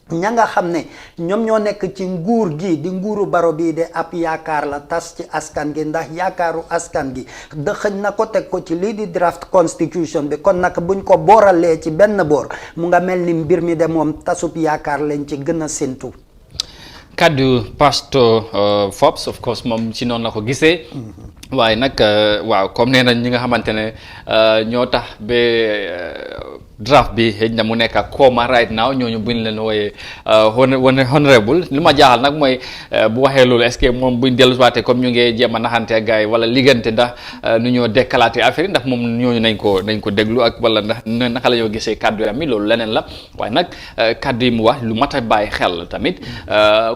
ña nga xam ne ñoom ñoo nekk ci nguur gi di nguuru baro bii de ab yaakaar la tas ci askan gi ndax yaakaaru askan gi dëxëñ na ko teg ko ci lii di draft constitution bi kon nag buñ ko booralee ci benn boor mu nga mel ni mbir mi de moom tasub yaakaar lañ ci gën a séntu. kaddu Pastor Forbes of course moom ci noonu la ko gisee waaye nag waaw comme nee nañ ñi nga xamante ne ñoo tax ba draft bi xëy na mu nekk ak coma right now ñooñu buñ leen wooyee honorable li ma jaaxal nag mooy bu waxee loolu est-ce que moom buñ dellusiwaatee comme ñu ngi jéem a naxante ak gars yi wala liggante ndax nu ñoo dekkalaatee affaire yi ndax moom ñooñu nañ ko déglu ak wala ndax naka la ñoo gisee kaddu yi loolu leneen la waaye nag kaddu yi mu wax lu mat a bàyyi xel tamit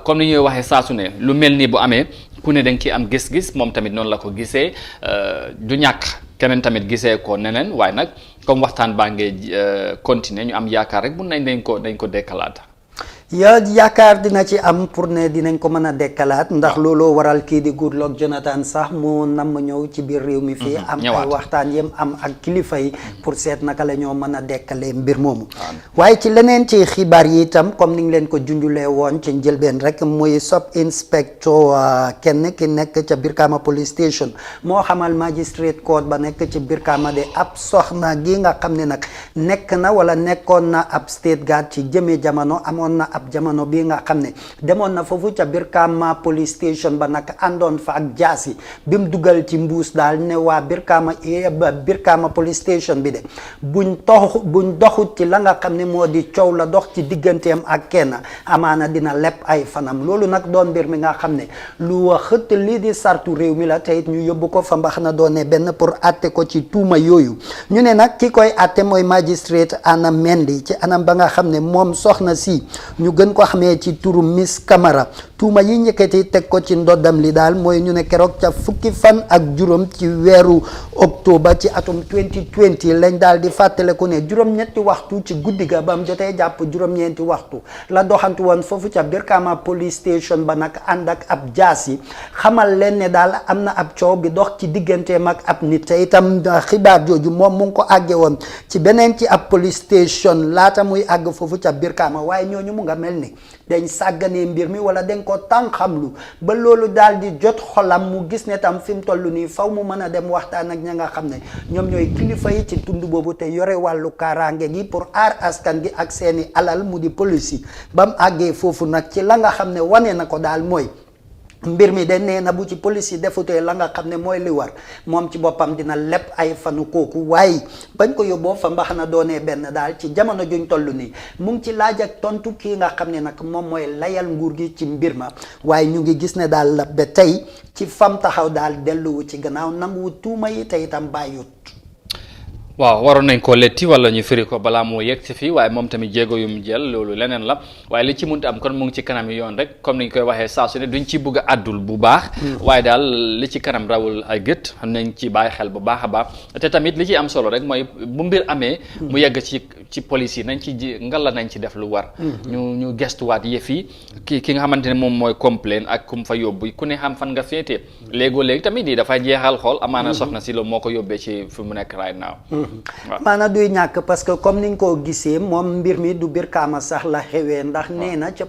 comme ni ñuy waxee saa su ne lu mel nii bu amee ku ne da nga ciy am gis-gis moom tamit noonu la ko gisee du ñàkk keneen tamit gisee ko neneen waaye nag comme waxtaan baa ngi continuer ñu am yaakaar rek mun nañ dañ ko dekkalaat. yaakaar dina ci am pour ne dinañ ko mën a dekkalaat ndax looloo waral kii di Goodluck Jonathan sax mu nam ñëw ci biir réew mi fii am ay waxtaan yem am ak kilifa yi pour seet naka la ñoo mën a dekkalee mbir moomu waaye ci leneen ci xibaar yi itam comme ni ngi leen ko junjulee woon ci njëlbeen rek muy sub inspector kenn ki nekk ca Brikama police station moo xamal magistrate court ba nekk ci Brikama de ab soxna gi nga xam ne nag nekk na wala nekkoon na ab state guard ci jëme jamono amoon na ab jamono bi nga xam ne demoon na foofu ca Brikama police station ba nag àndoon fa ak jaasi bi mu dugal ci mbuus daal ne waa Brikama police station bi de buñ doxut ci la nga xam ne moo di coow la dox ci digganteem ak kenn amaana dina lepp ay fanam loolu nag doon mbir mi nga xam ne lu xëtt lii di sartu réew mi la teyit ñu yóbbu ko fa mbax na doone benn pour atte ko ci tuuma yooyu ñu ne nag ki koy atte mooy magistrate Anna Mendy ci anam ba nga xam ne moom soxna si ñu gën ko xamee ci turu Miss Camara tuuma yi njëkkati teg ko ci ndoddam li daal mooy ñu ne keroog ca fukki fan ak juróom ci weeru octobre ci atum 2020 lañ daal di fàttaleku ne juróom-ñetti waxtu ci guddi ga ba mu jotee jàpp juróom-ñeenti waxtu la doxantu woon foofu ca Brikama police station ba nag ànd ak ab jaasi xamal leen ne daal am na ab coow bi dox ci digganteem ak ab nit te itam xibaar jooju moom mu ngi ko àgge woon ci beneen ci ab police station laata muy àgg foofu ca Brikama waaye ñooñu mu nga mel ni dañ sàgganee mbir mi wala dañ ko tànxamlu ba loolu daal di jot xolam mu gis ne tam fi mu toll nii faw mu mën a dem waxtaan ak ña nga xam ne ñoom ñooy kilifa yi ci tund boobu te yore wàllu kaaraange gi pour aar askan gi ak seeni alal mu di police yi ba mu àggee foofu nag ci la nga xam ne wane na ko daal mooy mbir mi de nee na bu ci police yi defutee la nga xam ne mooy li war moom ci boppam dina lepp ay fanu kooku waaye bañ ko yóbboo fa mbax na doonee benn daal ci jamono juñ toll nii mu ngi ci laaj ak tontu kii nga xam ne nag moom mooy layal nguur gi ci mbir ma waaye ñu ngi gis ne daal la ba tey ci fam taxaw daal delluwu ci gannaaw nanguwu tuuma yi te itam bàyyut. waaw waroon nañ ko letti wala ñu firi ko balaa moo yegg si fii waaye moom tamit jéego yu mu jël loolu leneen la waaye li ci munti am kon mu ngi ci kanam yi yoon rek comme ni ñu koy waxee saa su ne duñ ci bëgg a àddul bu baax waaye daal li ci kanam rawul ay gët xam nañ ci bàyyi xel bu baax a baax te tamit li ci am solo rek mooy bu mbir amee mu yegg ci police yi nañ ci ngalla nañ ci def lu war ñu gestuwaat yëf yi ki nga xamante ne moom mooy complain ak kum fa yóbbu ku ne xam fan nga féetee léegoo léegi tamit yi dafay jeexal xool amaana soxna si loolu moo ko yóbbee ci fi mu nekk right now maanaam duy ñàkk parce que comme niñ ko gisee moom mbir mi du Brikama sax la xewee ndax nee na ca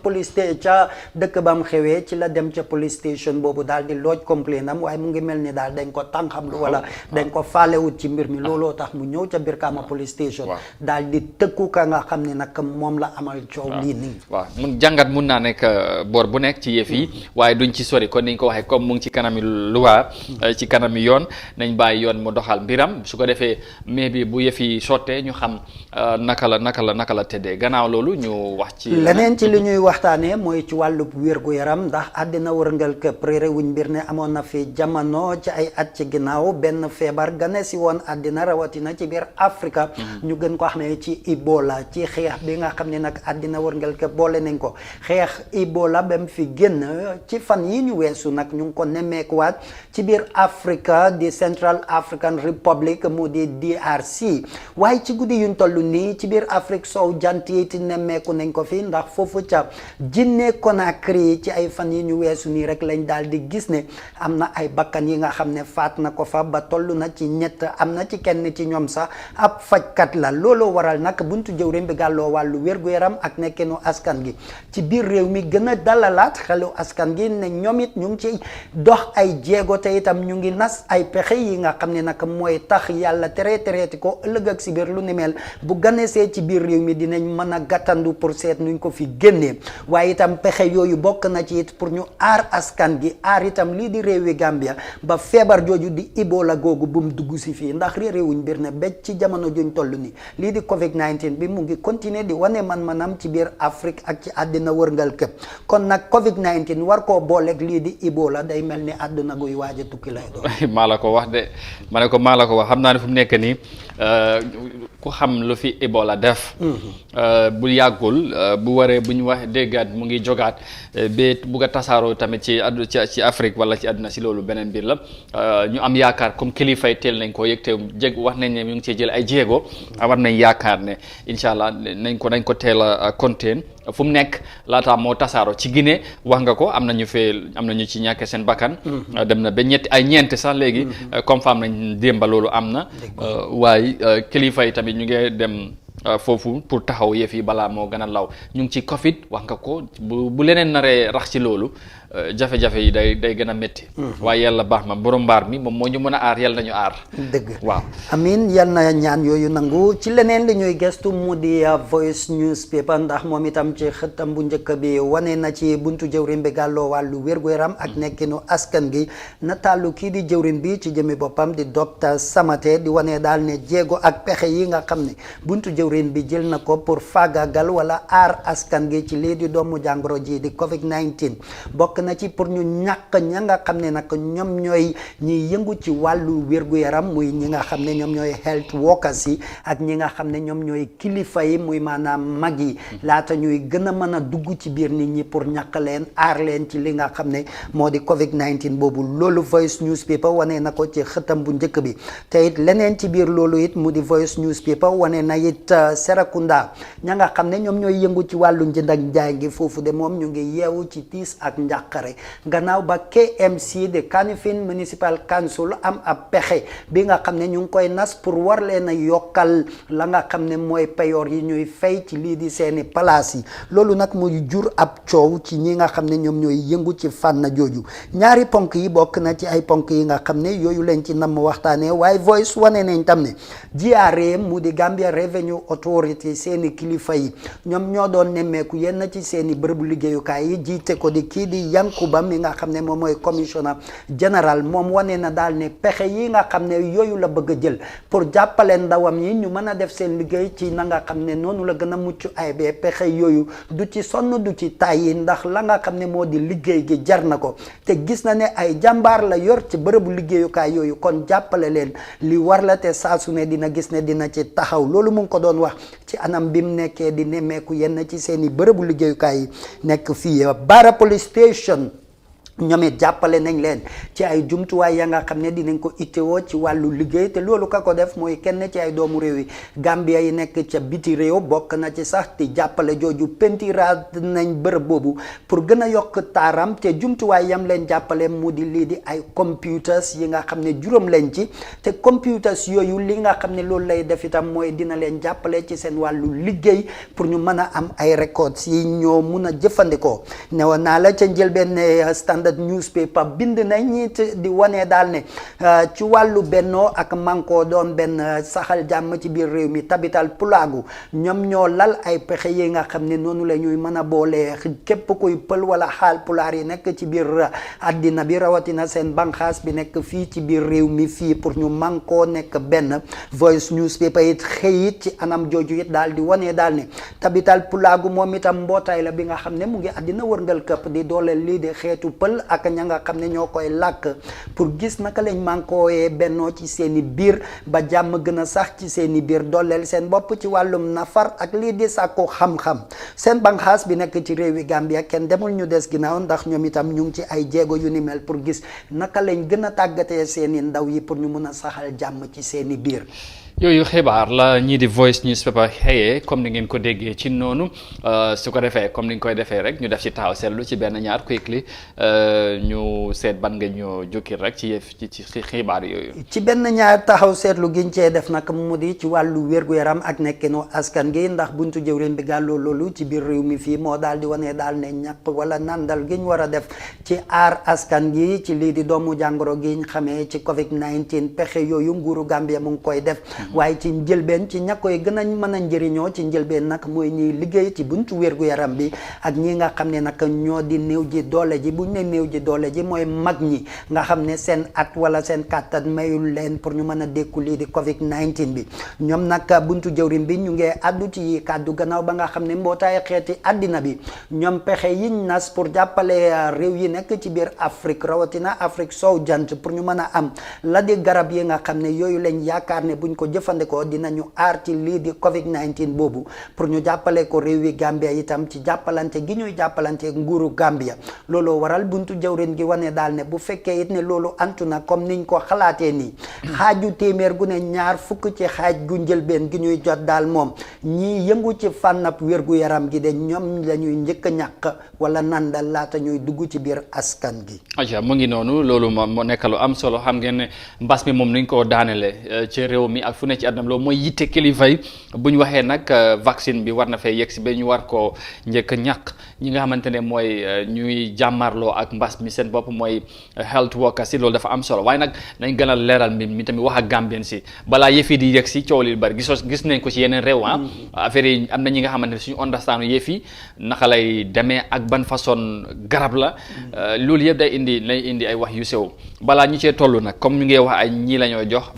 ca dëkk bam xewee ci la dem ca police station boobu daal di looj complain am waaye mu ngi mel ni daal dañ ko tànxamlu wala dañ ko faalewut ci mbir mi looloo tax mu ñëw ca Brikama police station daal di tëkku ka nga xam ne nag moom la amal coow lii nii waaw mun jàngat mun naa nekk boor bu nekk ci yëf yi waaye duñ ci sori kon niñ ko waxee comme mu ngi ci kanami loi ci kanami yoon nañ bàyyi yoon mu doxal mbiram su ko defee mais bi bu yëf yi sottee ñu xam naka la tëddee gannaaw loolu ñu wax ci leneen ci li ñuy waxtaanee mooy ci wàllu wér-gu-yaram ndax àddina wërngal këpp réerewuñ mbir ne amoon na fi jamono ci ay at ci ginnaaw benn feebar gane si woon àddina rawatina ci biir Afrika ñu gën ko xamee ci Ebola ci xeex bi nga xam ne nag àddina wërngal këpp boole nañ ko xeex Ebola ba mu fi génn ci fan yi ñu weesu nag ñu ngi ko nemmeekuwaat ci biir Afrika di Central African Republic mu di TRRC waaye ci guddi yuñ toll nii ci biir Afrique sow jant yi ti nemmeeku nañ ko fi ndax foofu ca Guinée Conakry ci ay fan yi ñu weesu nii rek lañ daal di gis ne am na ay bakkan yi nga xam ne faat na ko fa ba toll na ci ñett am na ci kenn ci ñoom sax ab fajkat la looloo waral nag buntu jëwriñ bi gàlloo wàllu wér-gu-yaram ak nekkinu askan gi ci biir réew mi gën a dalalaat xelu askan gi ne ñoom it ñu ngi ci dox ay jéego te itam ñu ngi nas ay pexe yi nga xam ne nag mooy tax yàlla tereeti ko ëllëg ak si biir lu ni mel bu ganesee ci biir réew mi dinañ mën a gàttandu pour seet nuñ ko fi génnee waaye itam pexe yooyu bokk na ci it pour ñu aar askan gi aar itam lii di réewi Gambia ba feebar jooju di Ebola googu bu mu dugg si fii ndax réewuñ mbir ne becc ci jamono juñ toll nii lii di Covid-19 bi mu ngi continuer di wane man-manam ci biir Afrique ak ci àddina wërngal këpp kon nag Covid-19 war koo booleeg lii di Ebola day mel ni àdduna guy waaj a tukki lay doon. maa la ko wax de ma ne ko maa la ko wax xam naa ne fu mu nekk nii ku xam lu fi Ebola def bu yàggul bu waree bu ñu wax déggaat mu ngi jogaat ba bugg a tasaaroo tamit ci Afrique wala ci àdduna si loolu beneen mbir la ñu am yaakaar comme kilifa yi teel nañ ko yëg te wax nañ ne ñu ngi cee jël ay jéego war nañ yaakaar ne incha allah nañ ko teel a contain fu mu nekk laataa moo tasaaroo ci Guinée wax nga ko am na ñu ci ñàkk seen bakkan dem na ba ñeent sax léegi confirme nañ démba loolu am na waaye kilifa yi tamit ñu ngi dem foofu pour taxaw yëf yi balaa moo gën a law ñu ngi ci Covid wax nga ko bu leneen naree rax ci loolu jafe-jafe yi day gën a métti. waaye yàlla baax na borom mbaar mi moom moo ñu mën a aar yàlla nañu aar. dëgg waaw amiin yal na ñaan yooyu nangu ci leneen li ñuy gestu mu di Voice newspaper ndax moom itam ci xëttam bu njëkk bi wane na ci buntu jëwrin bi gàlloo wàllu wér-gu-yaram ak nekkinu askan gi nataalu kii di jëwrin bi ci jëmi boppam di docteur Samate di wane daal ne jéego ak pexe yi nga xam ne buntu jëwrin bi jël na ko pour faagaagal wala aar askan gi ci lii di doomu jàngoro ji di Covid-19 bokk na ci pour ñu ñàkk ña nga xam ne nag ñoom ñooy ñiy yëngu ci wàllu wér-gu-yaram muy ñi nga xam ne ñoom ñooy health workers yi ak ñi nga xam ne ñoom ñooy kilifa yi muy maanaam mag yi laata ñuy gën a mën a dugg ci biir nit ñi pour ñàkk leen aar leen ci li nga xam ne moo di Covid-19 boobu loolu Voice newspaper wane na ko ci xëtam bu njëkk bi te it leneen ci biir loolu it mu di Voice newspaper wane na it Serekunda ña nga xam ne ñoom ñooy yëngu ci wàllu njënd ak njaay gi foofu de moom ñu ngi yeewu ci tiis ak njàqare gannaaw ba KMC de Kanifing Municipal Council am ab pexe bi nga xam ne ñu ngi koy nas pour war leen a yokkal la nga xam ne mooy payoor yi ñuy fay ci lii di seeni palaas yi loolu nag muy jur ab coow ci ñi nga xam ne ñoom ñooy yëngu ci fànn jooju ñaari ponk yi bokk na ci ay ponk yi nga xam ne yooyu leen ci nam waxtaanee waaye Voice wane nañ tam ne GRA mu di Gambia Revenue Authority seeni kilifa yi ñoom ñoo doon nemmeeku yenn ci seeni bërëbu liggéeyukaay yi jiite ko di kii di Yankuba mi nga xam ne moom mooy commissioner général moom wane na daal ne pexe yi nga xam ne yooyu la bëgg a jël pour jàppale ndawam yi ñu mën a def seen liggéey ci na nga xam ne noonu la gën a mucc ay bee pexe yooyu du ci sonn du ci tàyyi ndax la nga xam ne moo di liggéey gi jar na ko te gis na ne ay jàmbaar la yor ci bërëbu liggéeyukaay yooyu kon jàppale leen li war la te saa su ne dina gis ne dina ci taxaw loolu mu ngi ko doon wax ci anam bi mu nekkee di nemmeeku yenn ci seeni bërëbu liggéeyukaay yi nekk fii Barra Police Station ñoom it jàppale nañ leen ci ay jumtuwaay ya nga xam ne dinañ ko ittewoo ci wàllu liggéey te loolu ka ko def mooy kenn ci ay doomu réew yi Gambia yi nekk ca biti réew bokk na ci sax te jàppale jooju pentiraat nañ bërëb boobu pour gën a yokk taaram te jumtuwaay yam leen jàppale mu di lii di ay computers yi nga xam ne juróom lañ ci te computers yooyu li nga xam ne loolu lay def itam mooy dina leen jàppale ci seen wàllu liggéey pour ñu mën a am ay records yi ñoo mun a jëfandikoo newoon naa la ca njëlbeen Standard newspaper bind nañ di wane daal ne ci wàllu bennoo ak manko doon benn saxal jàmm ci biir réew mi tabital pulaagu ñoom ñoo lal ay pexe yi nga xam ne noonu la ñuy mën a boole képp kuy pël wala xaal pulaar yi nekk ci biir àddina bi rawatina seen banxaas bi nekk fii ci biir réew mi fii pour ñu mankoo nekk benn Voice newspaper it xëyit ci anam jooju it daal di wane daal ne tabital pulaagu moom itam mbootaay la bi nga xam ne mu ngi àddina wërngal këpp di dooleel lii di xeetu pël ak ña nga xam ne ñoo koy làkk pour gis naka lañ mànkooyee bennoo ci seeni biir ba jàmm gën a sax ci seeni biir dooleel seen bopp ci wàllum nafar ak lii di sàkku xam-xam seen banxaas bi nekk ci réewi Gambia kenn demul ñu des ginnaaw ndax ñoom itam ñu ngi ci ay jéego yu ni mel pour gis naka lañ gën a tàggatee seeni ndaw yi pour ñu mun a saxal jàmm ci seeni biir. yooyu xibaar la ñii di Voice newspaper xëyee comme ni ngeen ko déggee ci noonu su ko defee comme ni nga koy defee rek ñu def ci taxaw seetlu ci benn ñaar quickly ñu seet ban nga ñoo jukkil rek ci xibaar yooyu. ci benn ñaar taxaw seetlu giñ cee def nag mu di ci wàllu wér-gu-yaram ak nekkinu askan gi ndax buntu jëwriñ bi gàlloo loolu ci biir réew mi fii moo daal di wane daal ne ñàpp wala nandal giñ war a def ci aar askan gi ci lii di doomu jàngoro giñ xamee ci Covid-19 pexe yooyu nguuru Gambia mu ngi koy def. waaye ci njëlbeen ci ña koy gën a mën a njëriñoo ci njëlbeen nag mooy ñiy liggéey ci buntu wér-gu-yaram bi ak ñi nga xam ne nag ñoo di néew ji doole ji buñ ne néew ji doole ji mooy mag ñi nga xam ne seen at wala seen kàttan mayul leen pour ñu mën a dékku lii di Covid-19 bi ñoom nag buntu jëwriñ bi ñu ngi addu ci kàddu gannaaw ba nga xam ne mbootaay xeeti àddina bi ñoom pexe yiñ nas pour jàppale réew yi nekk ci biir Afrique rawatina Afrique sow jant pour ñu mën a am la di garab yi nga xam ne yooyu lañ yaakaar ne buñ ko jëfandikoo dinañu aar ci lii di Covid-19 boobu pour ñu jàppale ko réewi Gambia itam ci jàppalante gi ñuy jàppalante nguuru Gambia looloo waral buntu jawrin gi wane daal ne bu fekkee it ne loolu antu na comme niñ ko xalaatee nii xaaju téeméer gu ne ñaar fukk ci xaaj gu njëlbeen gi ñuy jot daal moom ñii yëngu ci fànnab wérgu yaram gi de ñoom la ñuy njëkk a ñàkk wala nandal laata ñuy dugg ci biir askan gi. aja mu ngi noonu loolu moo nekk lu am solo xam ngeen ne mbas mi moom niñ ko daanele ci réew mi ak fu ne ci àdduna loolu mooy yitte kilifa yi bu ñu waxee nag vaccine bi war na fay yegg si ba ñu war koo njëkk a ñàkk ñi nga xamante ne mooy ñuy jàmmarloo ak mbas mi seen bopp mooy health workers yi loolu dafa am solo waaye nag nañ gën a leeral mbir mi tamit wax ak Gambien si balaa yëf yi di yegg si coow li bari gis nañ ko ci yeneen réew affaire yi am na ñi nga xamante ne suñu understand yëf yi naka lay demee ak ban façon garab la loolu yëpp day indi ay wax yu sew balaa ñu cee toll nag comme ñu ngi wax ay ñii la ñoo jox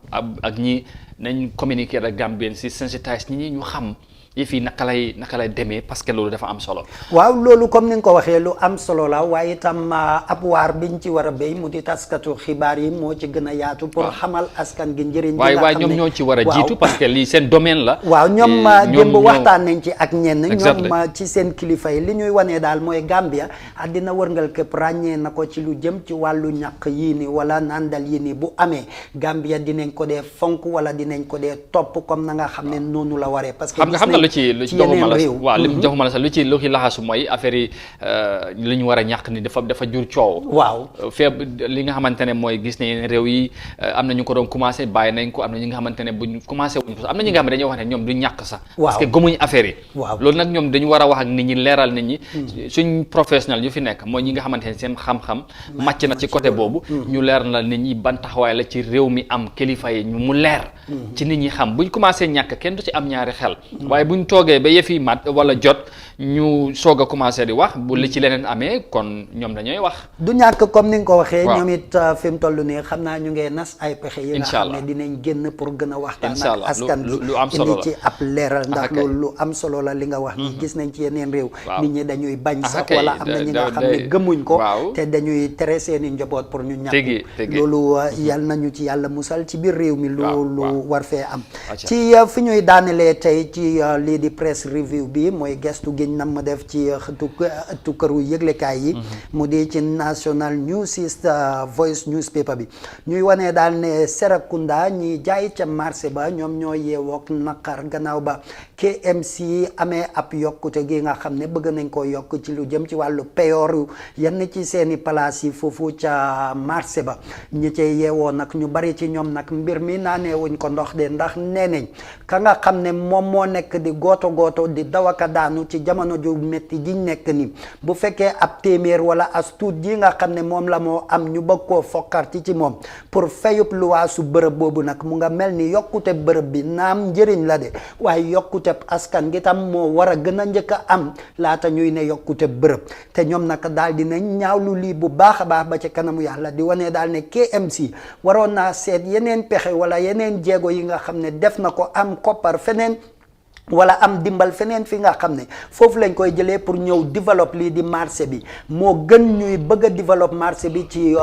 ak ñi nañ communiquer ak Gambien si sensitise ñi ñu xam yëf yi naka lay demee parce que loolu dafa am solo. waaw loolu comme ni nga ko waxee lu am solo la waaye itam ab waar biñ ci war a béy mu di taskatu xibaar yi moo ci gën a yaatu. pour xamal askan gi njëriñ. waaye ñoom ñoo ci war a jiitu parce que lii seen domaine la. waaw ñoom démb waxtaan nañ ci ak ñenn. ñoom ci seen kilifa yi li ñuy wanee daal mooy Gambia àddina wërngal képp ràññee na ko ci lu jëm ci wàllu ñàkk yii ni wala nandal yii ni bu amee Gambia dinañ ko dee fonk wala dinañ ko dee topp comme na nga xam ne noonu la waree. parce que lu ci doxuma la waaw li doxuma la sax lu ci laxasu mooy affaire yi li ñu war a ñàkk ni dafa jur coow. waaw li nga xamante ne mooy gis ne yeneen réew yi am na ñu ko doon commencé bàyyi nañ ko am na ñi nga xamante ne buñ commencé wuñ ko am na ñi nga xam ne dañoo wax ne ñoom du ñàkk sax parce que gëmuñ affaire yi loolu nag ñoom dañu war a wax ak nit ñi leeral nit ñi suñ professionnel yu fi nekk mooy ñi nga xamante ne seen xam-xam màcc na ci côté boobu ñu leer na nit ñi ban taxawaay la ci réew mi am kilifa yi ñu mu leer ci nit ñi xam buñ commencé ñàkk kenn du ci am ñaari xel waaye buñ toogee ba yëf yi mat wala jot ñu soog a commencé di wax bu li ci leneen amee kon ñoom dañooy wax. du ñàkk comme ni nga ko waxee. ñoom it fi mu toll nii xam naa ñu ngee nas ay pexe yi nga xam ne dinañ génn pour gën a waxtaan ak askan bi indi ci ab leeral ndax loolu lu am solo la li nga wax ni gis nañ ci yeneen réew nit ñi dañuy bañ sax wala am na ñi nga xam ne gëmuñ ko te dañuy tere seeni njaboot pour ñu ñàkk loolu yal nañu ci yàlla musal ci biir réew mi lu war fee am ci fi ñuy daanelee tey ci lii di press review bi mooy gestu giñ nam ma def ci ëttu këru yëglekaay yi mu di ci National News Voice newspaper bi ñuy wanee daal ne Serekunda ñi jaay ca marché ba ñoom ñoo yeewook naqar gannaaw ba KMC amee ab yokkute gi nga xam ne bëgg nañ koo yokk ci lu jëm ci wàllu peyooru yenn ci seeni place yi foofu ca marché ba ñi cay yeewoo nag ñu bari ci ñoom nag mbir mi naanee wuñ ko ndox de ndax nee nañ ka nga xam ne moom moo nekk di gooto di dawaka daanu ci jamono ju metti jiñ nekk ni bu fekkee ab téeméer wala as tuut ji nga xam ne moom la moo am ñu bëgg koo fokkarti ci moom pour fayub luwaasu bërëb boobu nag mu nga mel ni yokkute bërëb bi naam njëriñ la de waaye yokkute askan gi tam moo war a gën a njëkk a am laata ñuy ne yokkute bërëb te ñoom nag daal dinañ ñaawlu lii bu baax a baax ba ci kanamu yàlla di wane daal ne KMC waroon naa seet yeneen pexe wala yeneen jéego yi nga xam ne def na ko am koppar feneen wala am dimbal feneen fi nga xam ne foofu lañ koy jëlee pour ñëw développe lii di marché bi moo gën ñuy bëgg a développe marché bi ci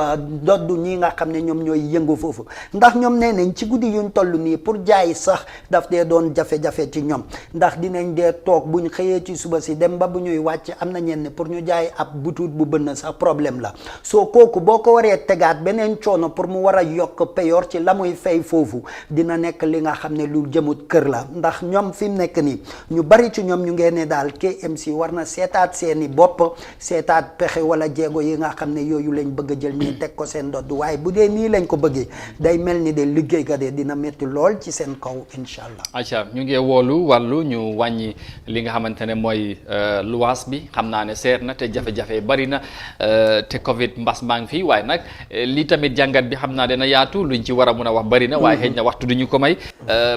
doddu ñi nga xam ne ñoom ñooy yëngu foofu ndax ñoom nee nañ ci guddi yuñ toll nii pour jaay sax daf dee doon jafe-jafe ci ñoom ndax dinañ dee toog buñ xëyee ci suba si dem ba bu ñuy wàcc am na ñenn pour ñu jaay ab butuut bu bënn sax problème la soo kooku boo ko waree tegaat beneen coono pour mu war a yokk payoor ci la muy fay foofu dina nekk li nga xam ne lu jëmut kër la ndax ñoom fi mu nekk nii ñu bari ci ñoom ñu ngeen ne daal KMC war na seetaat seeni bopp seetaat pexe wala jéego yi nga xam ne yooyu lañ bëgg a jël ñi teg ko seen dodd waaye bu dee nii lañ ko bëggee day mel ni de liggéey ga de dina métti lool ci seen kaw incha allah. acca ñu ngi woolu wàllu ñu wàññi li nga xamante ne mooy luwaas bi xam naa ne seer na te jafe-jafe bari na te Covid mbas maa ngi fii waaye nag lii tamit jàngat bi xam naa dana yaatu luñ ci war a mun a wax bari na waaye xëy na waxtu duñu ko may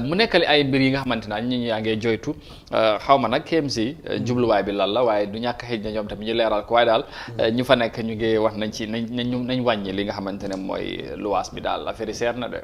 mu nekkali ay mbir yi nga xamante ne ñi yaa ngi joytu xaw ma nag KMC jubluwaay bi lan la waaye du ñàkk xëy na ñoom tamit ñu leeral ko waaye daal ñu fa nekk ñu ngi wax nañ ci nañ wàññi li nga xamante ne mooy luwaas bi daal affaire yi seer na de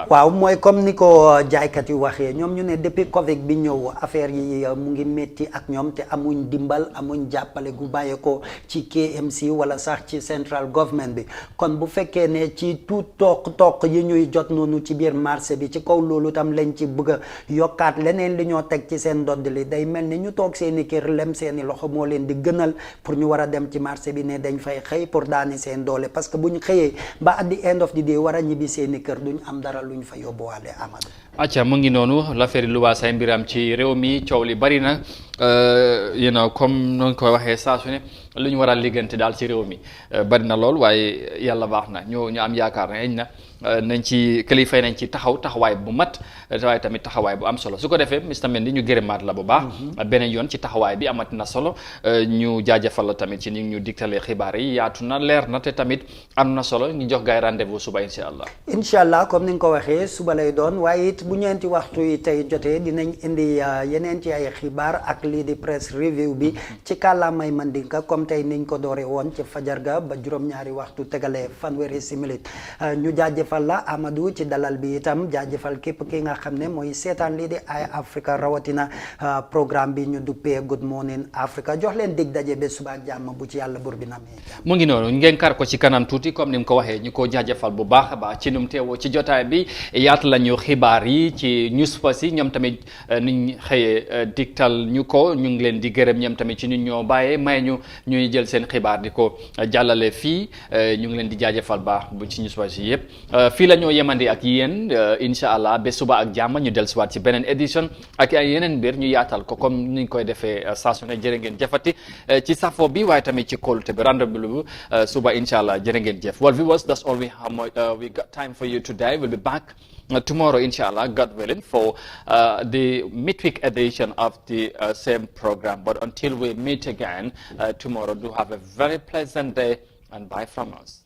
waaw mooy comme ni ko jaaykat yi waxee ñoom ñu ne depuis Covid bi ñëw affaire yi mu ngi métti ak ñoom te amuñ dimbal amuñ jàppale gu bàyyee ko ci KMC wala sax ci central government bi kon bu fekkee ne ci tout toq yi ñuy jot noonu ci biir marché bi ci kaw loolu tam lañ ci bëgg a yokkaat leneen li ñoo teg ci seen dodd li day mel ni ñu toog seeni kër lem seeni loxo moo leen di gënal pour ñu war a dem ci marché bi ne dañ fay xëy pour daani seen doole parce que bu ñu xëyee ba at the end of the day war a ñibbi seeni kër duñ am dara luñ fa yóbbuwaale Amadou. acca mu ngi noonu l'affaire luwaas ay mbiram ci réew mi coow li bari na you know comme noonu koy waxee saa su ne lu ñu war a liggante daal ci réew mi bari na lool waaye yàlla baax na ñu am yaakaar ne na nañ ci kilifa nañ ci taxawaay bu mat waaye tamit taxawaay bu am solo su ko defee Mr Mendy ñu gërëmaat la bu baax beneen yoon ci taxawaay bi amat na solo ñu jaajëfal la tamit ci ni ñu digtalee xibaar yi yaatu na leer na te tamit am na solo ñu jox gaay rendez-vous suba incha allah comme ni nga ko waxee suba lay doon waaye it bu ñeenti waxtu yi tey jotee dinañ indi yeneen ci ay xibaar ak lii di press review bi ci kàllaamay Mandinka comme tey niñ ko doore woon ci fajar ga ba juróom-ñaari waxtu tegalee fanweeri simili ñu jaajëfal la Amadou ci dalal bi itam jaajëfal képp ki nga xam ne mooy seetaan lii di Eye Africa rawatina programme bi ñu duppee Good Morning Africa jox leen dig daje ba suba ak jàmm bu ci yàlla bur bi namee mu ngi noonu ngeen kar ko ci kanam tuuti comme ni mu ko waxee ñu ko jaajëfal bu baax a baax ci num teewoo ci jotaay bi yaatu la ñu xibaar yi ci news post yi ñoom tamit niñ xëyee digtal ñu ko ñu ngi leen di gërëm ñoom tamit ci ñu ñoo bàyyee may ñu ñuy jël seen xibaar di ko jàllale fii ñu ngi leen di jaajëfal baax bu ci news post yi yëpp fii la ñoo yemandi ak yéen incha allah ba suba ak jàmm ñu dellusiwaat ci beneen édition ak ay yeneen mbir ñu yaatal ko comme niñ koy defee saa su ne jërë ngeen jëfati ci safo bi waaye tamit ci kóolute bi rendez-vous suba incha allah jërë ngeen jëf. Well viewers, that's all we got time for you today. We'll be back tomorrow inshallah, God willing, for the midweek edition of the same program. But until we meet again tomorrow, do have a very pleasant day and bye from us.